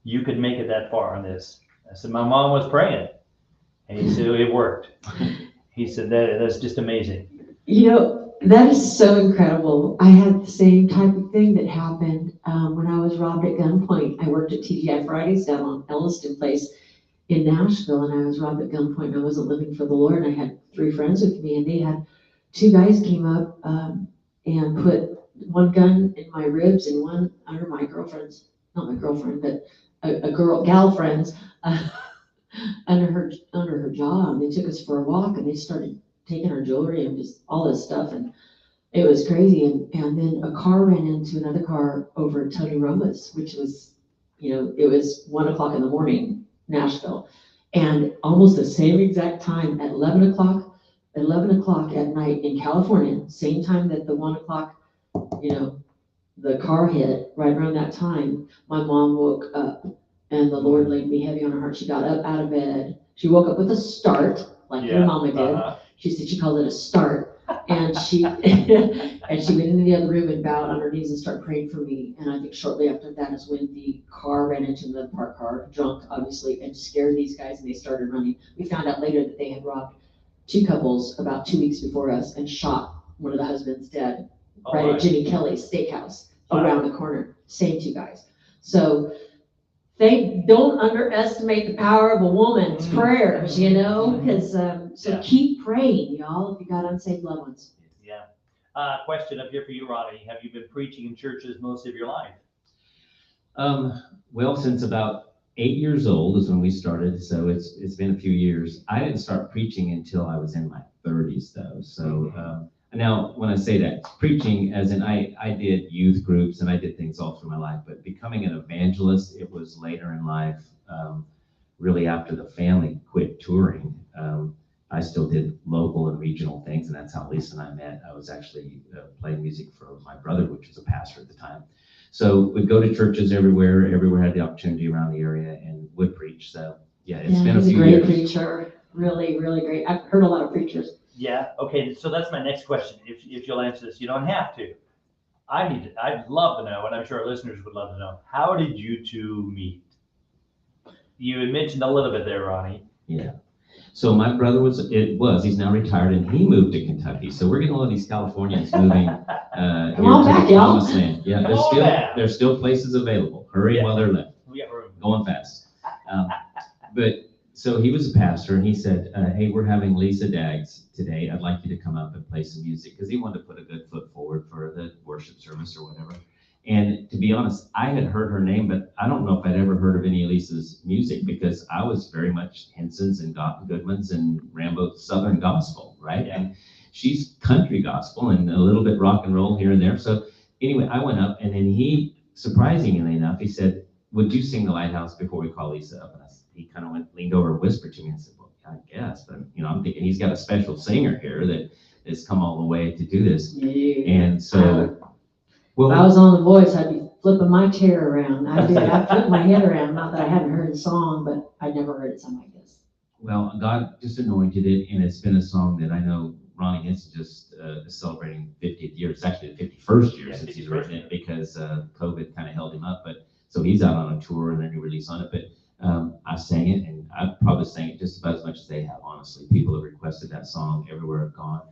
[SPEAKER 1] you could make it that far on this. I said, my mom was praying. And he said, it worked. He said, that's just amazing.
[SPEAKER 2] You know, that is so incredible. I had the same type of thing that happened when I was robbed at gunpoint. I worked at TGI Fridays down on Elliston Place in Nashville, and I was robbed at gunpoint, and I wasn't living for the Lord. And I had 3 friends with me, and they had 2 guys came up and put one gun in my ribs and one under my girlfriend's, not my girlfriend, but gal friend's, under her jaw. And they took us for a walk and they started taking our jewelry and just all this stuff. And it was crazy. And then a car ran into another car over at Tony Roma's, which was, it was 1 o'clock in the morning, Nashville. And almost the same exact time at 11 o'clock at night in California, same time that the 1 o'clock, the car hit, right around that time, my mom woke up and the Lord laid me heavy on her heart. She got up out of bed. She woke up with a start, like your mama did. She said she called it a start. And she and she went into the other room and bowed on her knees and started praying for me. And I think shortly after that is when the car ran into another parked car, drunk obviously, and scared these guys and they started running. We found out later that they had robbed 2 couples about 2 weeks before us and shot one of the husbands dead at Jimmy Kelly's steakhouse around the corner. Same 2 guys. So they don't underestimate the power of a woman's prayers, because keep praying, y'all, if you got unsaved loved ones.
[SPEAKER 1] Yeah. Question up here for you, Ronnie. Have you been preaching in churches most of your life?
[SPEAKER 3] Well, since about 8 years old is when we started, so it's been a few years. I didn't start preaching until I was in my 30s, though. So now, when I say that, preaching, as in I did youth groups and I did things all through my life, but becoming an evangelist, it was later in life, really after the family quit touring. I still did local and regional things, and that's how Lisa and I met. I was actually playing music for my brother, which was a pastor at the time. So we'd go to churches everywhere had the opportunity around the area and would preach. So yeah, it's been a few years.
[SPEAKER 2] He's a great preacher, really, really great. I've heard a lot of preachers.
[SPEAKER 1] Yeah. Okay. So that's my next question. If you'll answer this, you don't have to. I'd love to know, and I'm sure our listeners would love to know. How did you 2 meet? You had mentioned a little bit there, Ronnie.
[SPEAKER 3] Yeah. So my brother he's now retired, and he moved to Kentucky. So we're getting all of these Californians moving here
[SPEAKER 2] on
[SPEAKER 3] to
[SPEAKER 2] back,
[SPEAKER 3] the
[SPEAKER 2] y'all.
[SPEAKER 3] promised land. Yeah, there's still places available. Hurry while they're left.
[SPEAKER 1] We got room.
[SPEAKER 3] Going fast. But so he was a pastor, and he said, hey, we're having Lisa Daggs today. I'd like you to come up and play some music, because he wanted to put a good foot forward for the worship service or whatever. And to be honest, I had heard her name, but I don't know if I'd ever heard of any of Lisa's music, because I was very much Henson's and Goodman's and Rambo Southern gospel, right?
[SPEAKER 1] Yeah.
[SPEAKER 3] And she's country gospel and a little bit rock and roll here and there. So anyway, I went up, and then he, surprisingly enough, he said, would you sing The Lighthouse before we call Lisa up? And he kind of leaned over and whispered to me and said, well, I guess, but I'm thinking he's got a special singer here that has come all the way to do this.
[SPEAKER 2] Yeah.
[SPEAKER 3] And so,
[SPEAKER 2] if I was on The Voice, I'd be flipping my chair around. I'd flip my head around. Not that I hadn't heard the song, but I'd never heard it sung like this.
[SPEAKER 3] Well, God just anointed it, and it's been a song that I know Ronnie Henson just is celebrating 50th year. It's actually the 51st year since he's written it, because COVID kind of held him up. But so he's out on a tour and a new release on it. But I sang it, and I've probably sang it just about as much as they have, honestly. People have requested that song everywhere I've gone.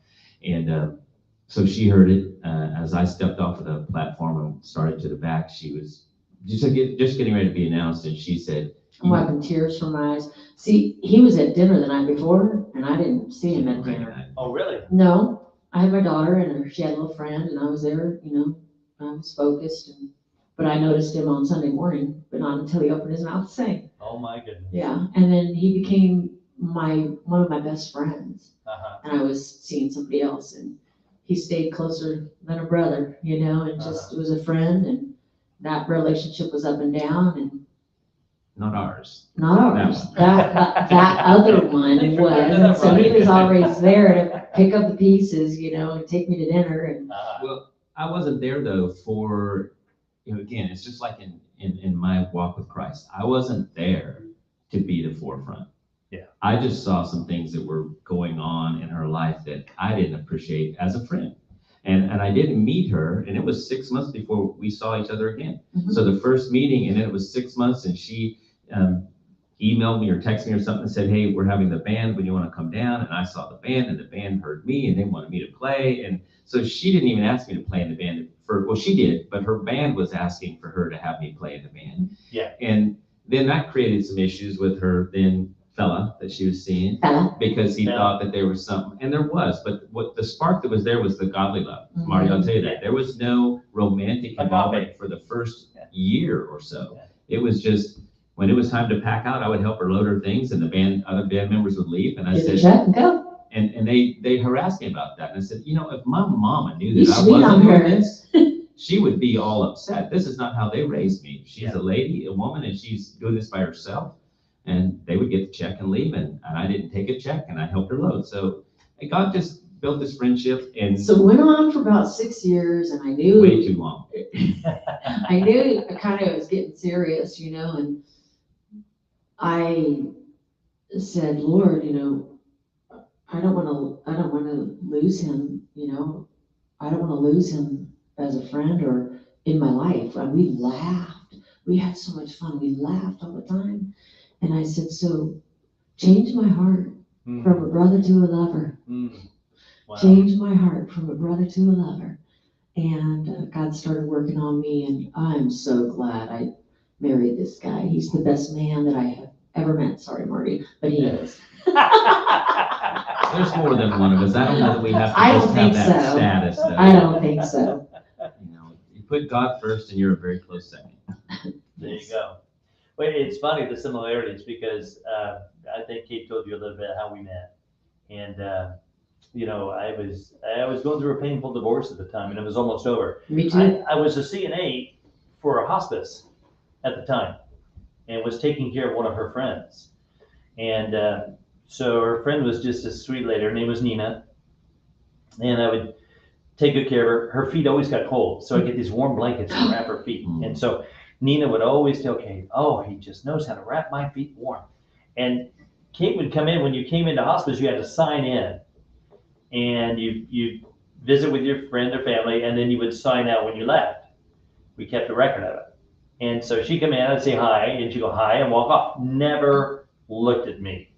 [SPEAKER 3] And so she heard it as I stepped off of the platform and started to the back. She was just getting ready to be announced, and she said,
[SPEAKER 2] I'm wiping tears from my eyes. See, he was at dinner the night before, and I didn't see him at dinner.
[SPEAKER 1] Oh, really?
[SPEAKER 2] No, I had my daughter, and she had a little friend, and I was there, I was focused, but I noticed him on Sunday morning, but not until he opened his mouth to sing.
[SPEAKER 1] Oh, my goodness.
[SPEAKER 2] Yeah, and then he became one of my best friends,
[SPEAKER 1] Uh-huh.
[SPEAKER 2] and I was seeing somebody else, and he stayed closer than a brother, and just was a friend, and that relationship was up and down, and
[SPEAKER 3] not ours.
[SPEAKER 2] not ours. That other one was, and so he was always there to pick up the pieces, and take me to dinner. And
[SPEAKER 3] Well, I wasn't there though for, again, it's just like in my walk with Christ. I wasn't there to be the forefront.
[SPEAKER 1] Yeah.
[SPEAKER 3] I just saw some things that were going on in her life that I didn't appreciate as a friend. And I didn't meet her, and it was 6 months before we saw each other again.
[SPEAKER 2] Mhm.
[SPEAKER 3] So the first meeting, and then it was 6 months, and she emailed me or texted me or something and said, hey, we're having the band, when you want to come down? And I saw the band, and the band heard me, and they wanted me to play. And so she didn't even ask me to play in the band. Well, she did, but her band was asking for her to have me play in the band.
[SPEAKER 1] Yeah.
[SPEAKER 3] And then that created some issues with her then fella that she was seeing
[SPEAKER 2] Fella.
[SPEAKER 3] because he
[SPEAKER 1] Yeah.
[SPEAKER 3] thought that there was something, and there was, but what the spark that was there was the godly love.
[SPEAKER 2] Mhm.
[SPEAKER 3] Marty, I'll tell you that.
[SPEAKER 1] Yeah.
[SPEAKER 3] There was no romantic
[SPEAKER 1] Agape.
[SPEAKER 3] involvement for the first
[SPEAKER 1] Yeah.
[SPEAKER 3] year or so.
[SPEAKER 1] Yeah.
[SPEAKER 3] It was just, when it was time to pack out, I would help her load her things and other band members would leave. And I
[SPEAKER 2] Get the
[SPEAKER 3] said,
[SPEAKER 2] check and go.
[SPEAKER 3] and they harassed me about that. And I said, if my mama knew
[SPEAKER 2] You
[SPEAKER 3] that I
[SPEAKER 2] sweet on
[SPEAKER 3] wasn't doing
[SPEAKER 2] her.
[SPEAKER 3] this, she would be all upset. This is not how they raised me. She's
[SPEAKER 1] Yeah.
[SPEAKER 3] a lady, a woman, and she's doing this by herself. And they would get the check and leave, and I didn't take a check, and I helped her load. So God just built this friendship, and
[SPEAKER 2] So it went on for about 6 years, and I knew.
[SPEAKER 3] way too long.
[SPEAKER 2] I knew I kind of was getting serious, and I said, Lord, I don't want to lose him, I don't want to lose him as a friend or in my life. And we laughed. We had so much fun. We laughed all the time. And I said, so change my heart
[SPEAKER 1] Mm.
[SPEAKER 2] from a brother to a lover.
[SPEAKER 1] Mm. Wow.
[SPEAKER 2] Change my heart from a brother to a lover. And God started working on me, and I'm so glad I married this guy. He's the best man that I have ever met. Sorry, Marty, but he is.
[SPEAKER 3] There's more than one of us. I don't know that we have to
[SPEAKER 2] I don't
[SPEAKER 3] just have
[SPEAKER 2] think
[SPEAKER 3] that
[SPEAKER 2] so.
[SPEAKER 3] status. Though.
[SPEAKER 2] I don't think so.
[SPEAKER 3] You put God first, and you're a very close second.
[SPEAKER 1] There you go. Well, it's funny, the similarities, because I think Kate told you a little bit how we met. And, I was going through a painful divorce at the time, and it was almost over.
[SPEAKER 2] Me too.
[SPEAKER 1] I was a CNA for a hospice at the time and was taking care of one of her friends. And so her friend was just a sweet lady. Her name was Nina. And I would take good care of her. Her feet always got cold, so I get these warm blankets and wrap her feet. And so Nina would always tell Kate, oh, he just knows how to wrap my feet warm. And Kate would come in. When you came into hospice, you had to sign in. And you visit with your friend or family, and then you would sign out when you left. We kept a record of it. And so she'd come in, I'd say hi, and she'd go hi and walk off. Never looked at me.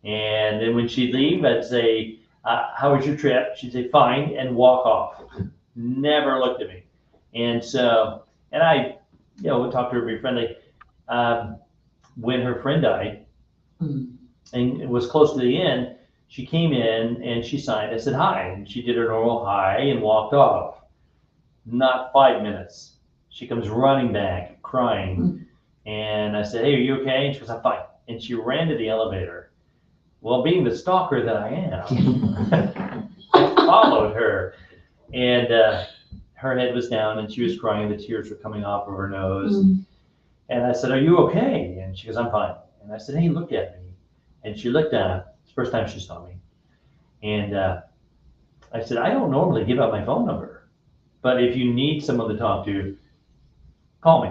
[SPEAKER 1] And then when she'd leave, I'd say, how was your trip? She'd say, fine, and walk off. Never looked at me. And so, and I, would talk to her, be friendly. When her friend died, and it was close to the end, she came in and she signed. I said hi, and she did her normal hi and walked off. Not 5 minutes, she comes running back, crying, and I said, "Hey, are you okay?" And she goes, "I'm fine." And she ran to the elevator. Well, being the stalker that I am, I followed her, and her head was down, and she was crying. The tears were coming off of her nose, and I said, "Are you okay?" And she goes, "I'm fine." And I said, "Hey, look at me." And she looked down. It's the first time she saw me. And I said, "I don't normally give out my phone number, but if you need someone to talk to, call me."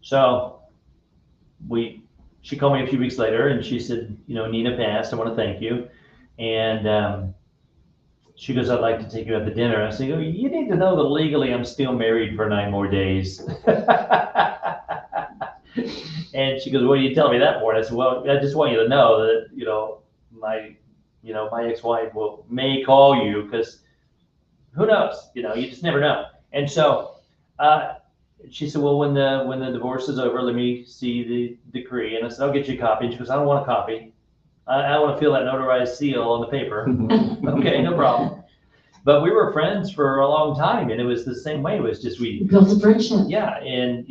[SPEAKER 1] So she called me a few weeks later, and she said, "Nina passed. I want to thank you." And she goes, "I'd like to take you out to dinner." I said, "You need to know that legally I'm still married for 9 more days." And she goes, "What are you telling me that for?" And I said, "Well, I just want you to know that, my ex-wife may call you, because who knows, you just never know." And so she said, "Well, when the divorce is over, let me see the decree." And I said, "I'll get you a copy." And she goes, "I don't want a copy. I want to feel that notarized seal on the paper." Okay, no problem. But we were friends for a long time, and it was the same way. It was just
[SPEAKER 2] We built a friendship.
[SPEAKER 1] yeah, and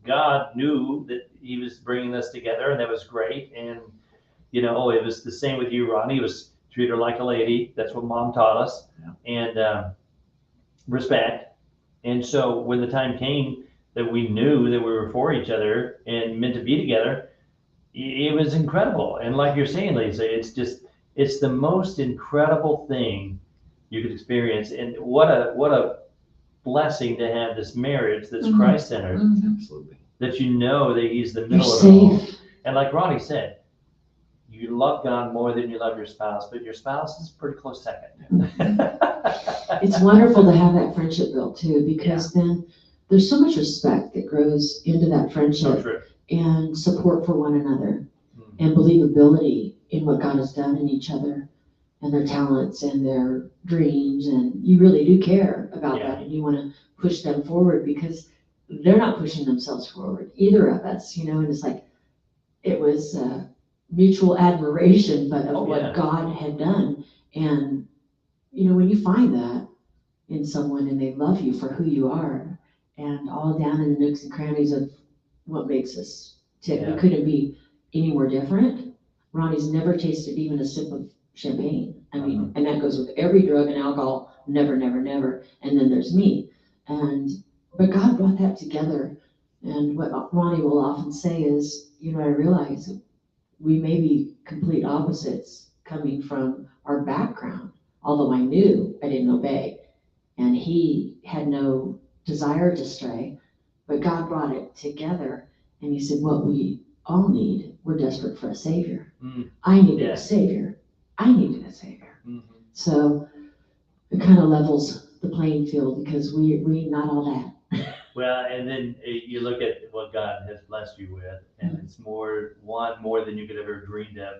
[SPEAKER 1] God knew that He was bringing us together, and that was great. And it was the same with you, Ronnie. It was treat her like a lady. That's what Mom taught us, and respect. And so when the time came that we knew that we were for each other and meant to be together, it was incredible. And like you're saying, Lisa, it's the most incredible thing you could experience. And what a blessing to have this marriage that's Christ-centered.
[SPEAKER 3] Absolutely.
[SPEAKER 1] That that He's the
[SPEAKER 2] You're
[SPEAKER 1] middle of it all.
[SPEAKER 2] safe.
[SPEAKER 1] And like Ronnie said, you love God more than you love your spouse, but your spouse is a pretty close second.
[SPEAKER 2] It's wonderful to have that friendship built too, because then there's so much respect that grows into that
[SPEAKER 1] So
[SPEAKER 2] friendship,
[SPEAKER 1] true.
[SPEAKER 2] and support for one another, and believability in what God has done in each other, and their talents and their dreams. And you really do care about that, and you want to push them forward, because they're not pushing themselves forward, either of us, and it's like, it was mutual admiration, but of
[SPEAKER 1] Oh,
[SPEAKER 2] what
[SPEAKER 1] yeah.
[SPEAKER 2] God had done. And, when you find that in someone and they love you for who you are, and all down in the nooks and crannies of what makes us tick,
[SPEAKER 1] Yeah.
[SPEAKER 2] we couldn't be any more different. Ronnie's never tasted even a sip of champagne. I mean, and that goes with every drug and alcohol, never, never, never. And then there's me. But God brought that together. And what Ronnie will often say is, I realize we may be complete opposites coming from our background, although I knew I didn't obey. And he had no desire to stray, but God brought it together. And he said, what we all need, we're desperate for a savior. I needed a savior. I needed a savior. So it kind of levels the playing field because we not all that.
[SPEAKER 1] Well, and then you look at what God has blessed you with, and it's more than you could ever dreamed of.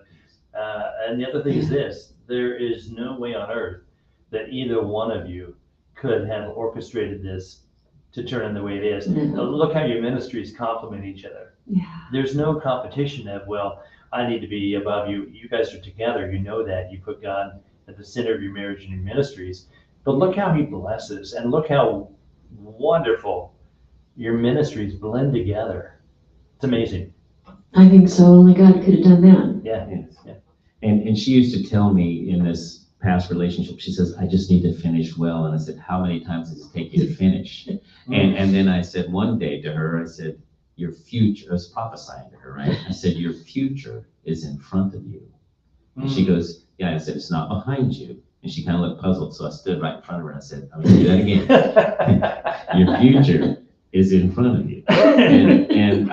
[SPEAKER 1] And the other thing is this: there is no way on earth that either one of you could have orchestrated this to turn in the way it is.
[SPEAKER 2] No.
[SPEAKER 1] Look how your ministries complement each other.
[SPEAKER 2] Yeah.
[SPEAKER 1] There's no competition of, well, I need to be above you. You guys are together. You know that. You put God at the center of your marriage and your ministries. But look how he blesses, and look how wonderful your ministries blend together. It's amazing.
[SPEAKER 2] I think so. Only God could have done that.
[SPEAKER 1] Yeah.
[SPEAKER 3] Yes. Yeah. And she used to tell me in this past relationship, she says, I just need to finish well. And I said, how many times does it take you to finish? And then I said one day to her, I said, your future, I was prophesying to her, right? I said, your future is in front of you. And she goes, yeah. I said, it's not behind you. And she kind of looked puzzled. So I stood right in front of her and I said, I'm going to do that again. Your future is in front of you. And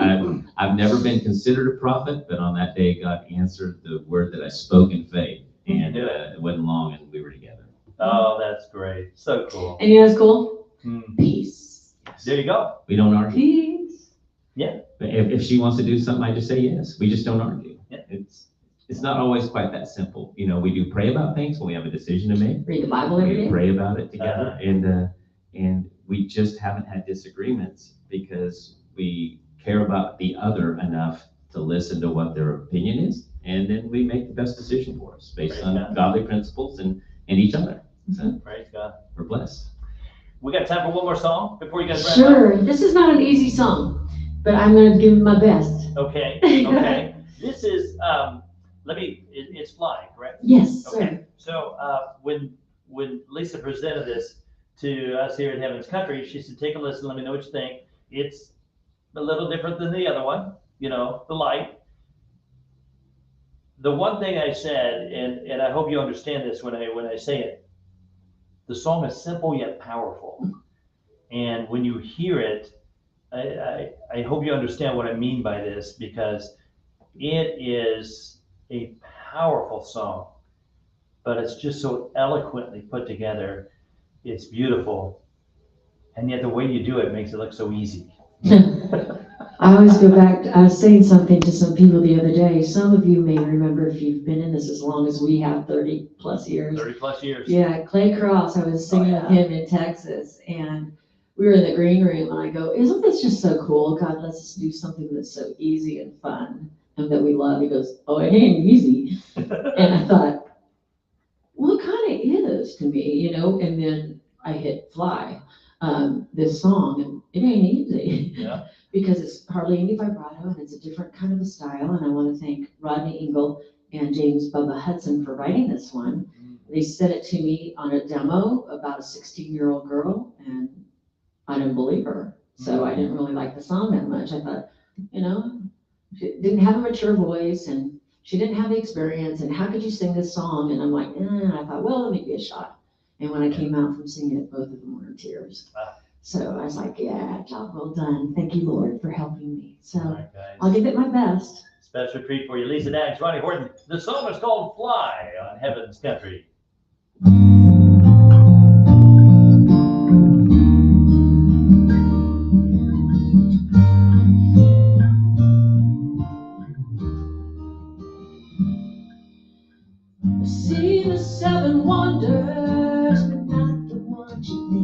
[SPEAKER 3] I've never been considered a prophet, but on that day, God answered the word that I spoke in faith. And it wasn't long and we were together.
[SPEAKER 1] Oh, that's great. So cool.
[SPEAKER 2] And what's cool? Peace.
[SPEAKER 1] There you go.
[SPEAKER 3] We don't argue.
[SPEAKER 2] Peace.
[SPEAKER 1] Yeah.
[SPEAKER 3] If she wants to do something, I just say yes. We just don't argue.
[SPEAKER 1] Yeah.
[SPEAKER 3] It's not always quite that simple. We do pray about things when we have a decision to make.
[SPEAKER 2] Read the Bible every
[SPEAKER 3] We
[SPEAKER 2] day.
[SPEAKER 3] pray about it together, and we just haven't had disagreements because we care about the other enough to listen to what their opinion is, and then we make the best decision for us based on godly principles and each other. So
[SPEAKER 1] Praise God.
[SPEAKER 3] we're blessed.
[SPEAKER 1] We got time for one more song before you guys wrap up.
[SPEAKER 2] Sure. This is not an easy song, but I'm going to give it my best.
[SPEAKER 1] Okay. Okay. This is it's Fly, correct?
[SPEAKER 2] Yes, sir.
[SPEAKER 1] Okay. So when Lisa presented this to us here at Heaven's Country, she said, take a listen, let me know what you think. It's a little different than the other one, the light. The one thing I said, and I hope you understand this when I say it, the song is simple yet powerful. And when you hear it, I hope you understand what I mean by this, because it is a powerful song, but it's just so eloquently put together. It's beautiful. And yet the way you do it makes it look so easy.
[SPEAKER 2] I always go back, I was saying something to some people the other day. Some of you may remember, if you've been in this as long as we have, 30 plus years.
[SPEAKER 1] 30 plus years.
[SPEAKER 2] Yeah, Clay Cross, I was singing with him in Texas, and we were in the green room, and I go, isn't this just so cool? God lets us do something that's so easy and fun and that we love. He goes, oh, it ain't easy. And I thought, well, it kind of is to me, and then I hit Fly, this song, and it ain't easy.
[SPEAKER 1] Yeah.
[SPEAKER 2] Because it's hardly any vibrato, and it's a different kind of a style. And I want to thank Rodney Engel and James Bubba Hudson for writing this one. They sent it to me on a demo about a 16-year-old girl, and I didn't believe her. So I didn't really like the song that much. I thought, she didn't have a mature voice, and she didn't have the experience, and how could you sing this song? And I'm like, I thought, well, let me give it a shot. And when I came out from singing it, both of them were in tears. So I was like, yeah, job well done. Thank you, Lord, for helping me. So
[SPEAKER 1] Right, guys.
[SPEAKER 2] I'll give it my best.
[SPEAKER 1] Special treat for you, Lisa Dags, Ronnie Horton. The song is called Fly on Heaven's Country.
[SPEAKER 2] I've seen the 7 wonders, but not the ones you think.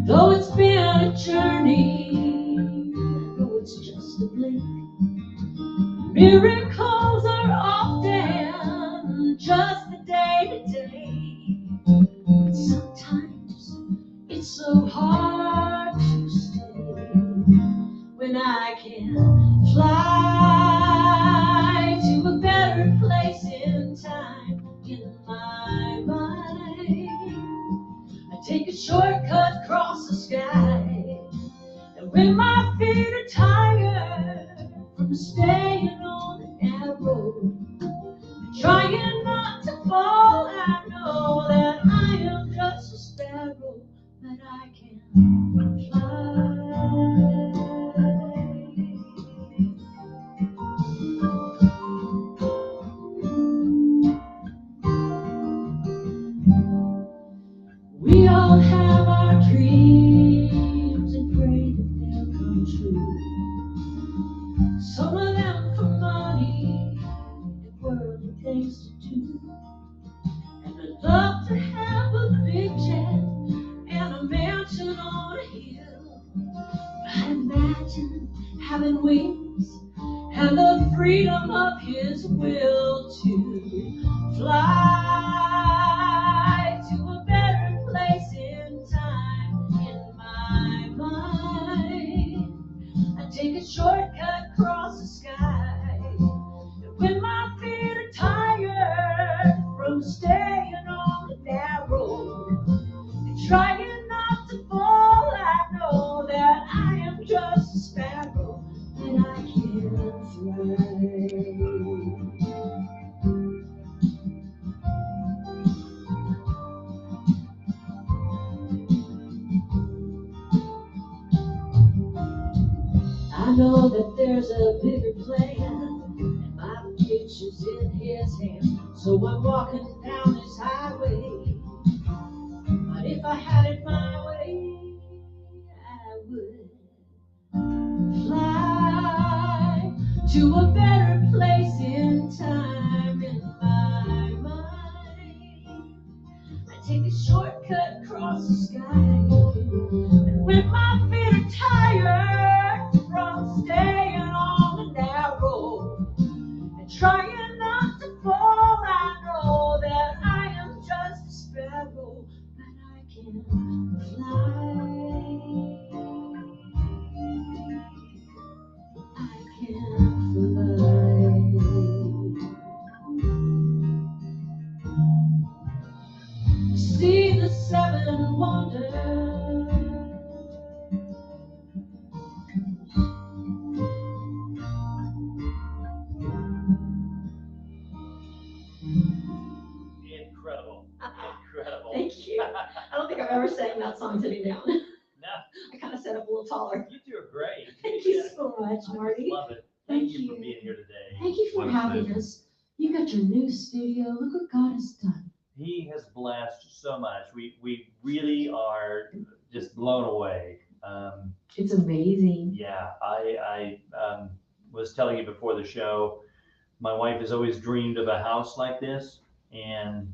[SPEAKER 2] Though it's been a journey, though it's just a blink. day to day. Sometimes it's so hard to stay when I can fly to a better place in time in my mind. I take a shortcut across the sky, and when my feet are tired from staying on the narrow, trying not to fall, I know that I am just a sparrow, but I can fly. We all have our dreams and pray that they'll come true. Some of them for money and worldly things to do. And I'd love to have a big jet and a mansion on a hill. I imagine having wings and the freedom of His will to fly to a better place in time in my mind. I take a shortcut across the sky, and when my feet are tired from staying on the narrow and trying not to fall, I know that I am just a sparrow and I can fly. I know that there's a bigger plan, and my future's in His hands. So I'm walking down this highway, but if I had it my way, I would fly to a better place in time in my mind. I take a shortcut across the sky, and when my feet are tired from staying on the narrow and trying not to fall, I know that I am just a sparrow, but I can fly. I can fly. See the seven wonders.
[SPEAKER 1] Incredible. Incredible.
[SPEAKER 2] Thank you. I don't think I've ever sang that song sitting down.
[SPEAKER 1] No,
[SPEAKER 2] I kind of set up a little taller.
[SPEAKER 1] you do great.
[SPEAKER 2] Thank you so much,
[SPEAKER 1] I
[SPEAKER 2] Marty.
[SPEAKER 1] love it. Thank
[SPEAKER 2] Thank
[SPEAKER 1] you for
[SPEAKER 2] you.
[SPEAKER 1] being here today.
[SPEAKER 2] Thank you for
[SPEAKER 3] What a
[SPEAKER 2] having
[SPEAKER 3] pleasure.
[SPEAKER 2] us. You got your new studio. Look what God has done.
[SPEAKER 1] He has blessed so much. We really are just blown away.
[SPEAKER 2] It's amazing.
[SPEAKER 1] Yeah, I was telling you before the show, my wife has always dreamed of a house like this, and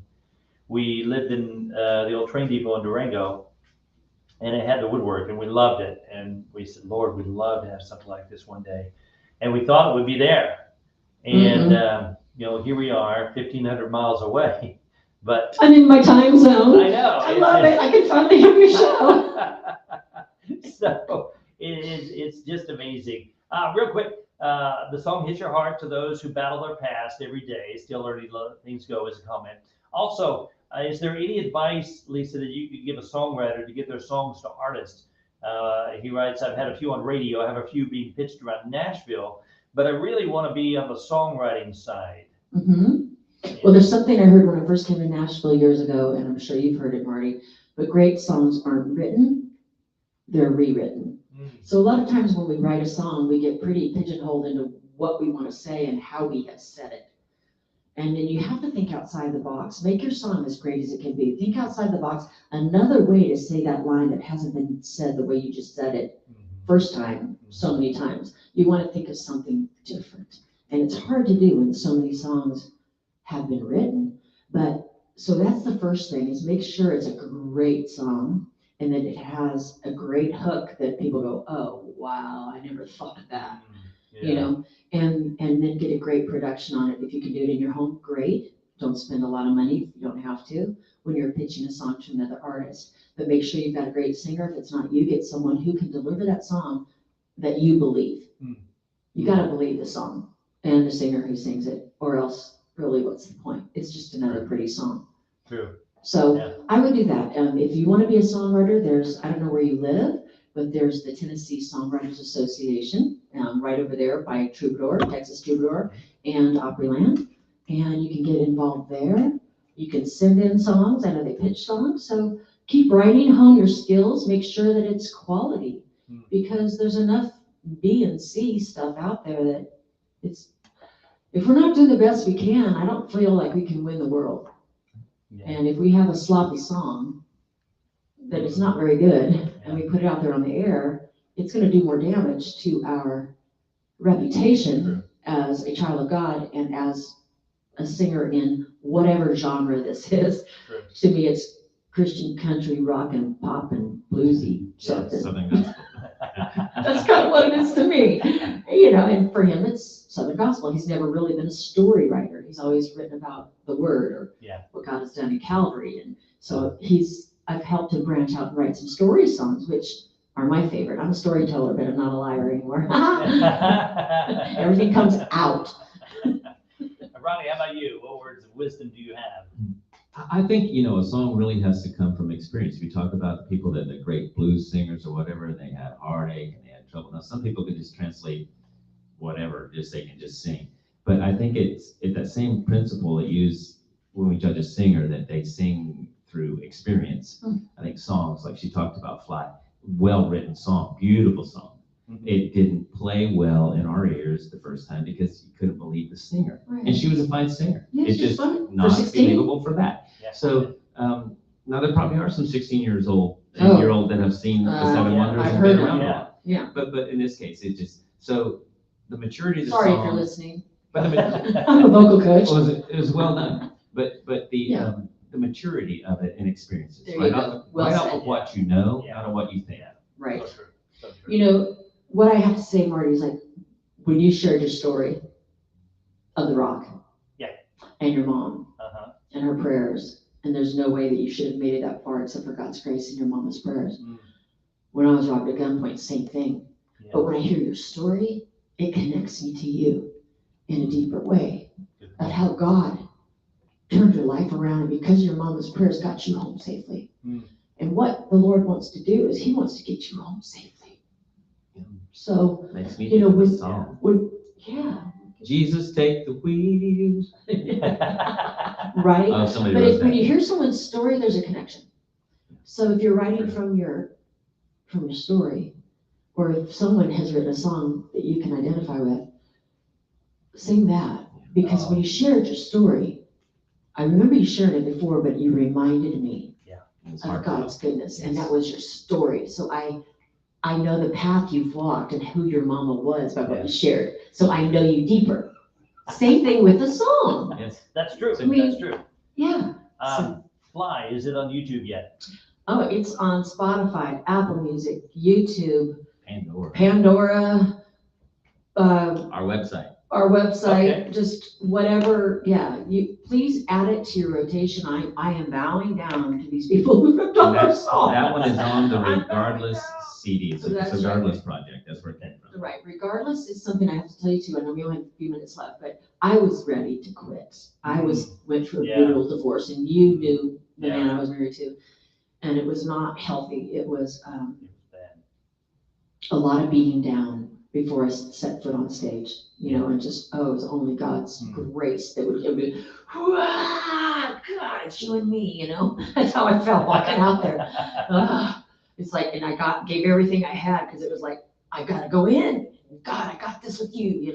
[SPEAKER 1] we lived in the old train depot in Durango, and it had the woodwork, and we loved it. And we said, Lord, we'd love to have something like this one day. And we thought it would be there. And, here we are, 1,500 miles away. But
[SPEAKER 2] I'm in my time zone.
[SPEAKER 1] I know.
[SPEAKER 2] I love it. I can finally have your show.
[SPEAKER 1] So it's just amazing. Real quick, the song hits your heart to those who battle their past every day, still learning to let things go as a comment. Also, is there any advice, Lisa, that you could give a songwriter to get their songs to artists? He writes, I've had a few on radio. I have a few being pitched around Nashville, but I really want to be on the songwriting side.
[SPEAKER 2] Mm-hmm. Well, there's something I heard when I first came to Nashville years ago, and I'm sure you've heard it, Marty, but great songs aren't written, they're rewritten. So a lot of times when we write a song, we get pretty pigeonholed into what we want to say and how we have said it. And then you have to think outside the box. Make your song as great as it can be. Think outside the box. Another way to say that line that hasn't been said the way you just said it first time, so many times. You want to think of something different. And it's hard to do when so many songs have been written. But so that's the first thing, is make sure it's a great song and that it has a great hook that people go, oh, wow, I never thought of that.
[SPEAKER 1] Yeah.
[SPEAKER 2] You know, and then get a great production on it. If you can do it in your home, great. Don't spend a lot of money if you don't have to when you're pitching a song to another artist. But make sure you've got a great singer. If it's not you, get someone who can deliver that song that you believe. You got to believe the song and the singer who sings it, or else really what's the point? It's just another pretty song.
[SPEAKER 1] True.
[SPEAKER 2] So
[SPEAKER 1] Yeah.
[SPEAKER 2] I would do that. If you want to be a songwriter, I don't know where you live, but there's the Tennessee Songwriters Association right over there by Troubadour, Texas Troubadour, and Opryland. And you can get involved there. You can send in songs. I know they pitch songs. So keep writing, hone your skills, make sure that it's quality, because there's enough B and C stuff out there that if we're not doing the best we can, I don't feel like we can win the world.
[SPEAKER 1] Yeah.
[SPEAKER 2] And if we have a sloppy song that is not very good and we put it out there on the air, it's going to do more damage to our reputation as a child of God and as a singer in whatever genre this is.
[SPEAKER 1] True.
[SPEAKER 2] To me, it's Christian country, rock, and pop, and bluesy something.
[SPEAKER 3] Southern gospel.
[SPEAKER 2] That's kind of what it is to me. And for him, it's Southern gospel. He's never really been a story writer. He's always written about the word or what God has done in Calvary. And so I've helped him branch out and write some story songs, which are my favorite. I'm a storyteller, but I'm not a liar anymore. Everything comes out.
[SPEAKER 1] Ronnie, how about you? What words of wisdom do you have?
[SPEAKER 3] I think, a song really has to come from experience. We talk about the people that are great blues singers or whatever, they had heartache and they had trouble. Now, some people can just translate whatever, they can just sing. But I think it's that same principle that used when we judge a singer, that they sing through experience. I think songs, like she talked about Fly, well-written song, beautiful song. It didn't play well in our ears the first time because you couldn't believe the singer.
[SPEAKER 2] Right.
[SPEAKER 3] And she was a fine singer.
[SPEAKER 2] Yeah,
[SPEAKER 3] it's
[SPEAKER 2] she's
[SPEAKER 3] just
[SPEAKER 2] fun.
[SPEAKER 3] not
[SPEAKER 2] For 16?
[SPEAKER 3] believable for that.
[SPEAKER 1] Yeah.
[SPEAKER 3] So now there probably are some 16-year-old that have seen the Seven Wonders
[SPEAKER 2] I've
[SPEAKER 3] and
[SPEAKER 2] heard
[SPEAKER 3] been around
[SPEAKER 2] them.
[SPEAKER 3] a lot.
[SPEAKER 2] Yeah.
[SPEAKER 3] But in this case, it just, so the maturity of the
[SPEAKER 2] Sorry
[SPEAKER 3] song.
[SPEAKER 2] if you're listening.
[SPEAKER 3] But
[SPEAKER 2] I'm a vocal coach.
[SPEAKER 3] it was well done. But the maturity of it and experiences.
[SPEAKER 2] There you go. Well
[SPEAKER 3] right off
[SPEAKER 2] said.
[SPEAKER 3] of what you know, not of what you think.
[SPEAKER 2] Right.
[SPEAKER 1] So true. So true.
[SPEAKER 2] What I have to say, Marty, is like when you shared your story of the rock. And your mom. And her prayers. And there's no way that you should have made it that far except for God's grace and your mama's prayers. When I was robbed at gunpoint, same thing. But when I hear your story, it connects me to you in a deeper way of how God turned your life around, and because your mama's prayers got you home safely. And what the Lord wants to do is he wants to get you home safely. So,
[SPEAKER 3] makes me think of a song. Jesus, take the wheels.
[SPEAKER 2] Right?
[SPEAKER 3] Oh, somebody
[SPEAKER 2] But
[SPEAKER 3] wrote
[SPEAKER 2] when
[SPEAKER 3] that.
[SPEAKER 2] you hear someone's story, there's a connection. So if you're writing from your story, or if someone has written a song that you can identify with, sing that. Because when you shared your story, I remember you shared it before, but you reminded me of God's goodness, and that was your story. So I know the path you've walked and who your mama was by what you shared. So I know you deeper. Same thing with the song.
[SPEAKER 3] Yes.
[SPEAKER 1] That's true.
[SPEAKER 2] I mean,
[SPEAKER 1] That's true.
[SPEAKER 2] Yeah.
[SPEAKER 1] Fly, is it on YouTube yet?
[SPEAKER 2] Oh, it's on Spotify, Apple Music, YouTube,
[SPEAKER 3] Pandora.
[SPEAKER 2] our website, just whatever. You please add it to your rotation. I am bowing down to these people who ripped off our song.
[SPEAKER 3] That one is on the Regardless CD. It's
[SPEAKER 2] That's
[SPEAKER 3] a Regardless project. That's where it came from.
[SPEAKER 2] Right. Regardless, it's something I have to tell you too. I know we only have a few minutes left, but I was ready to quit. I went through a brutal divorce, and you knew the man I was married to, and it was not healthy. It was a lot of beating down before I set foot on stage, and just, it was only God's grace that would give me, God, it's you and me, That's how I felt walking out there. It's like, and I gave everything I had, because it was like, I gotta go in. God, I got this with you,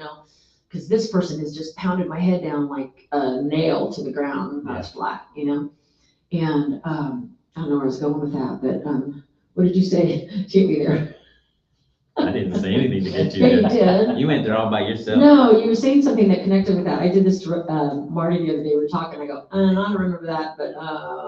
[SPEAKER 2] because this person has just pounded my head down like a nail to the ground. That's flat, And I don't know where I was going with that, but what did you say? Get me there.
[SPEAKER 3] I didn't say anything to get you
[SPEAKER 2] Yeah, you
[SPEAKER 3] there.
[SPEAKER 2] did.
[SPEAKER 3] You went there all by yourself.
[SPEAKER 2] No, you were saying something that connected with that. I did this to Marty the other day. We were talking. I go, I don't remember that, but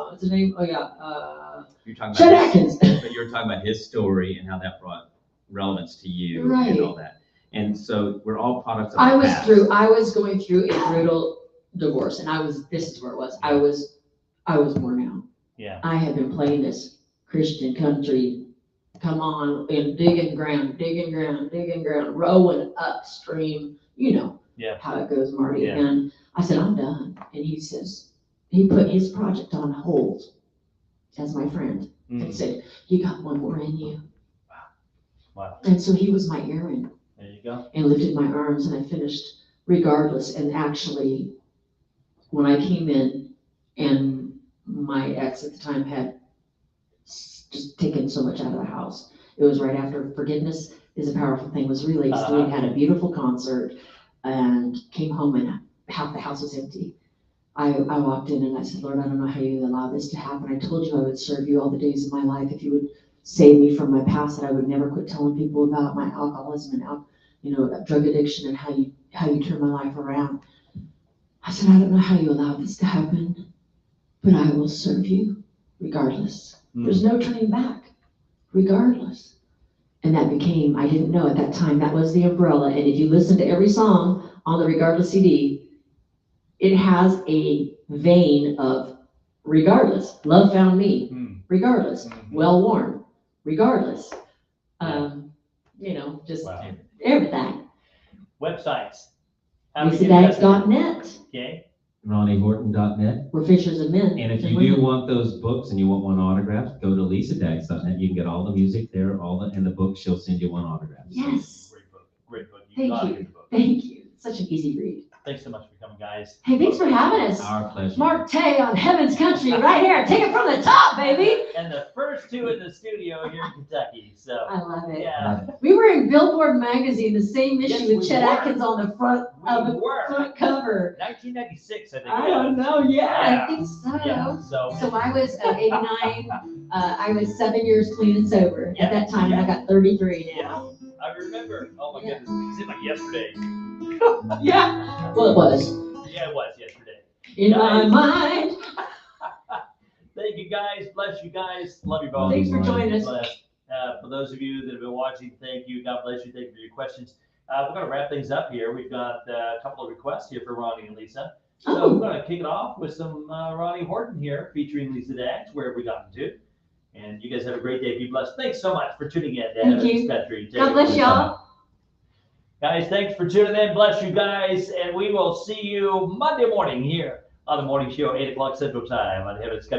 [SPEAKER 2] what's his name? Oh yeah,
[SPEAKER 3] You're talking
[SPEAKER 2] Chet
[SPEAKER 3] about
[SPEAKER 2] Atkins.
[SPEAKER 3] But you were talking about his story and how that brought relevance to you and all that. And so we're all products of
[SPEAKER 2] I
[SPEAKER 3] the
[SPEAKER 2] was
[SPEAKER 3] past.
[SPEAKER 2] going through a brutal divorce, and this is where it was. I was worn out.
[SPEAKER 1] Yeah.
[SPEAKER 2] I had been playing this Christian country, come on, and digging ground, rowing upstream,
[SPEAKER 1] Yeah.
[SPEAKER 2] how it goes, Marty.
[SPEAKER 1] Yeah.
[SPEAKER 2] And I said, I'm done. And he says, he put his project on hold as my friend and
[SPEAKER 1] Mm.
[SPEAKER 2] said, you got one more in you.
[SPEAKER 1] Wow.
[SPEAKER 2] And so he was my Aaron
[SPEAKER 1] There you go.
[SPEAKER 2] and lifted my arms, and I finished regardless. And actually, when I came in, and my ex at the time had just taken so much out of the house, it was right after Forgiveness is a Powerful Thing was released.
[SPEAKER 1] Uh-huh.
[SPEAKER 2] We had a beautiful concert and came home, and half the house was empty. I walked in and I said, Lord, I don't know how you allow this to happen. I told you I would serve you all the days of my life if you would save me from my past, that I would never quit telling people about my alcoholism and drug addiction, and how you turned my life around. I said, I don't know how you allowed this to happen, but I will serve you regardless. There's no turning back, regardless. And that became, I didn't know at that time, that was the umbrella. And if you listen to every song on the Regardless CD, it has a vein of regardless. Love found me, regardless.
[SPEAKER 1] Mhm.
[SPEAKER 2] Well worn, regardless. Just
[SPEAKER 1] Wow.
[SPEAKER 2] everything.
[SPEAKER 1] Websites. How do we get in touch with
[SPEAKER 2] LisaDags.net.
[SPEAKER 1] you? Okay.
[SPEAKER 3] RonnieHorton.net.
[SPEAKER 2] We're Fishers of Men.
[SPEAKER 3] And if you do want those books and you want one autographed, go to LisaDags.net. You can get all the music there, and the book. She'll send you one autograph.
[SPEAKER 2] Yes.
[SPEAKER 1] Great book. Great book.
[SPEAKER 2] Thank
[SPEAKER 1] gotta
[SPEAKER 2] you.
[SPEAKER 1] get the book.
[SPEAKER 2] Thank you. Such an easy read.
[SPEAKER 1] Thanks so much for coming, guys.
[SPEAKER 2] Hey, thanks for having us.
[SPEAKER 3] Our pleasure.
[SPEAKER 2] Mar-Tay on Heaven's Country right here. Take it from the top, baby.
[SPEAKER 1] And the first two in the studio here in Kentucky. So
[SPEAKER 2] I love it.
[SPEAKER 1] yeah,
[SPEAKER 2] We were in Billboard magazine, the same issue
[SPEAKER 1] Yes,
[SPEAKER 2] with
[SPEAKER 1] we
[SPEAKER 2] Chet
[SPEAKER 1] were.
[SPEAKER 2] Atkins on the front of
[SPEAKER 1] we
[SPEAKER 2] the
[SPEAKER 1] were.
[SPEAKER 2] front cover.
[SPEAKER 1] 1996, I think.
[SPEAKER 2] I
[SPEAKER 1] it
[SPEAKER 2] don't
[SPEAKER 1] was.
[SPEAKER 2] know. Yeah,
[SPEAKER 1] Yeah.
[SPEAKER 2] I think so.
[SPEAKER 1] Yeah. So
[SPEAKER 2] So I was 89. I was 7 years clean and sober
[SPEAKER 1] Yeah,
[SPEAKER 2] at that time, and I
[SPEAKER 1] yeah.
[SPEAKER 2] got 33
[SPEAKER 1] yeah,
[SPEAKER 2] now.
[SPEAKER 1] I remember. Oh my
[SPEAKER 2] Yeah.
[SPEAKER 1] goodness, it seemed like yesterday.
[SPEAKER 2] Yeah. Well, it was
[SPEAKER 1] Yeah, it was yesterday.
[SPEAKER 2] in my
[SPEAKER 1] Guys.
[SPEAKER 2] mind.
[SPEAKER 1] Thank you guys. Bless you guys. Love you both.
[SPEAKER 2] Thanks for joining us.
[SPEAKER 1] Bless. For those of you that have been watching, thank you. God bless you. Thank you for your questions. We're going to wrap things up here. We've got a couple of requests here for Ronnie and Lisa. So
[SPEAKER 2] Oh.
[SPEAKER 1] we're going to kick it off with some Ronnie Horton here featuring Lisa Dax. Where have we gotten to? And you guys have a great day. Be blessed. Thanks so much for tuning in to
[SPEAKER 2] Thank
[SPEAKER 1] Heaven's
[SPEAKER 2] you.
[SPEAKER 1] Country. Take
[SPEAKER 2] God
[SPEAKER 1] it
[SPEAKER 2] bless
[SPEAKER 1] from the
[SPEAKER 2] y'all.
[SPEAKER 1] top. Guys, thanks for tuning in. Bless you guys. And we will see you Monday morning here on the morning show, 8 o'clock Central Time on Heaven's Country.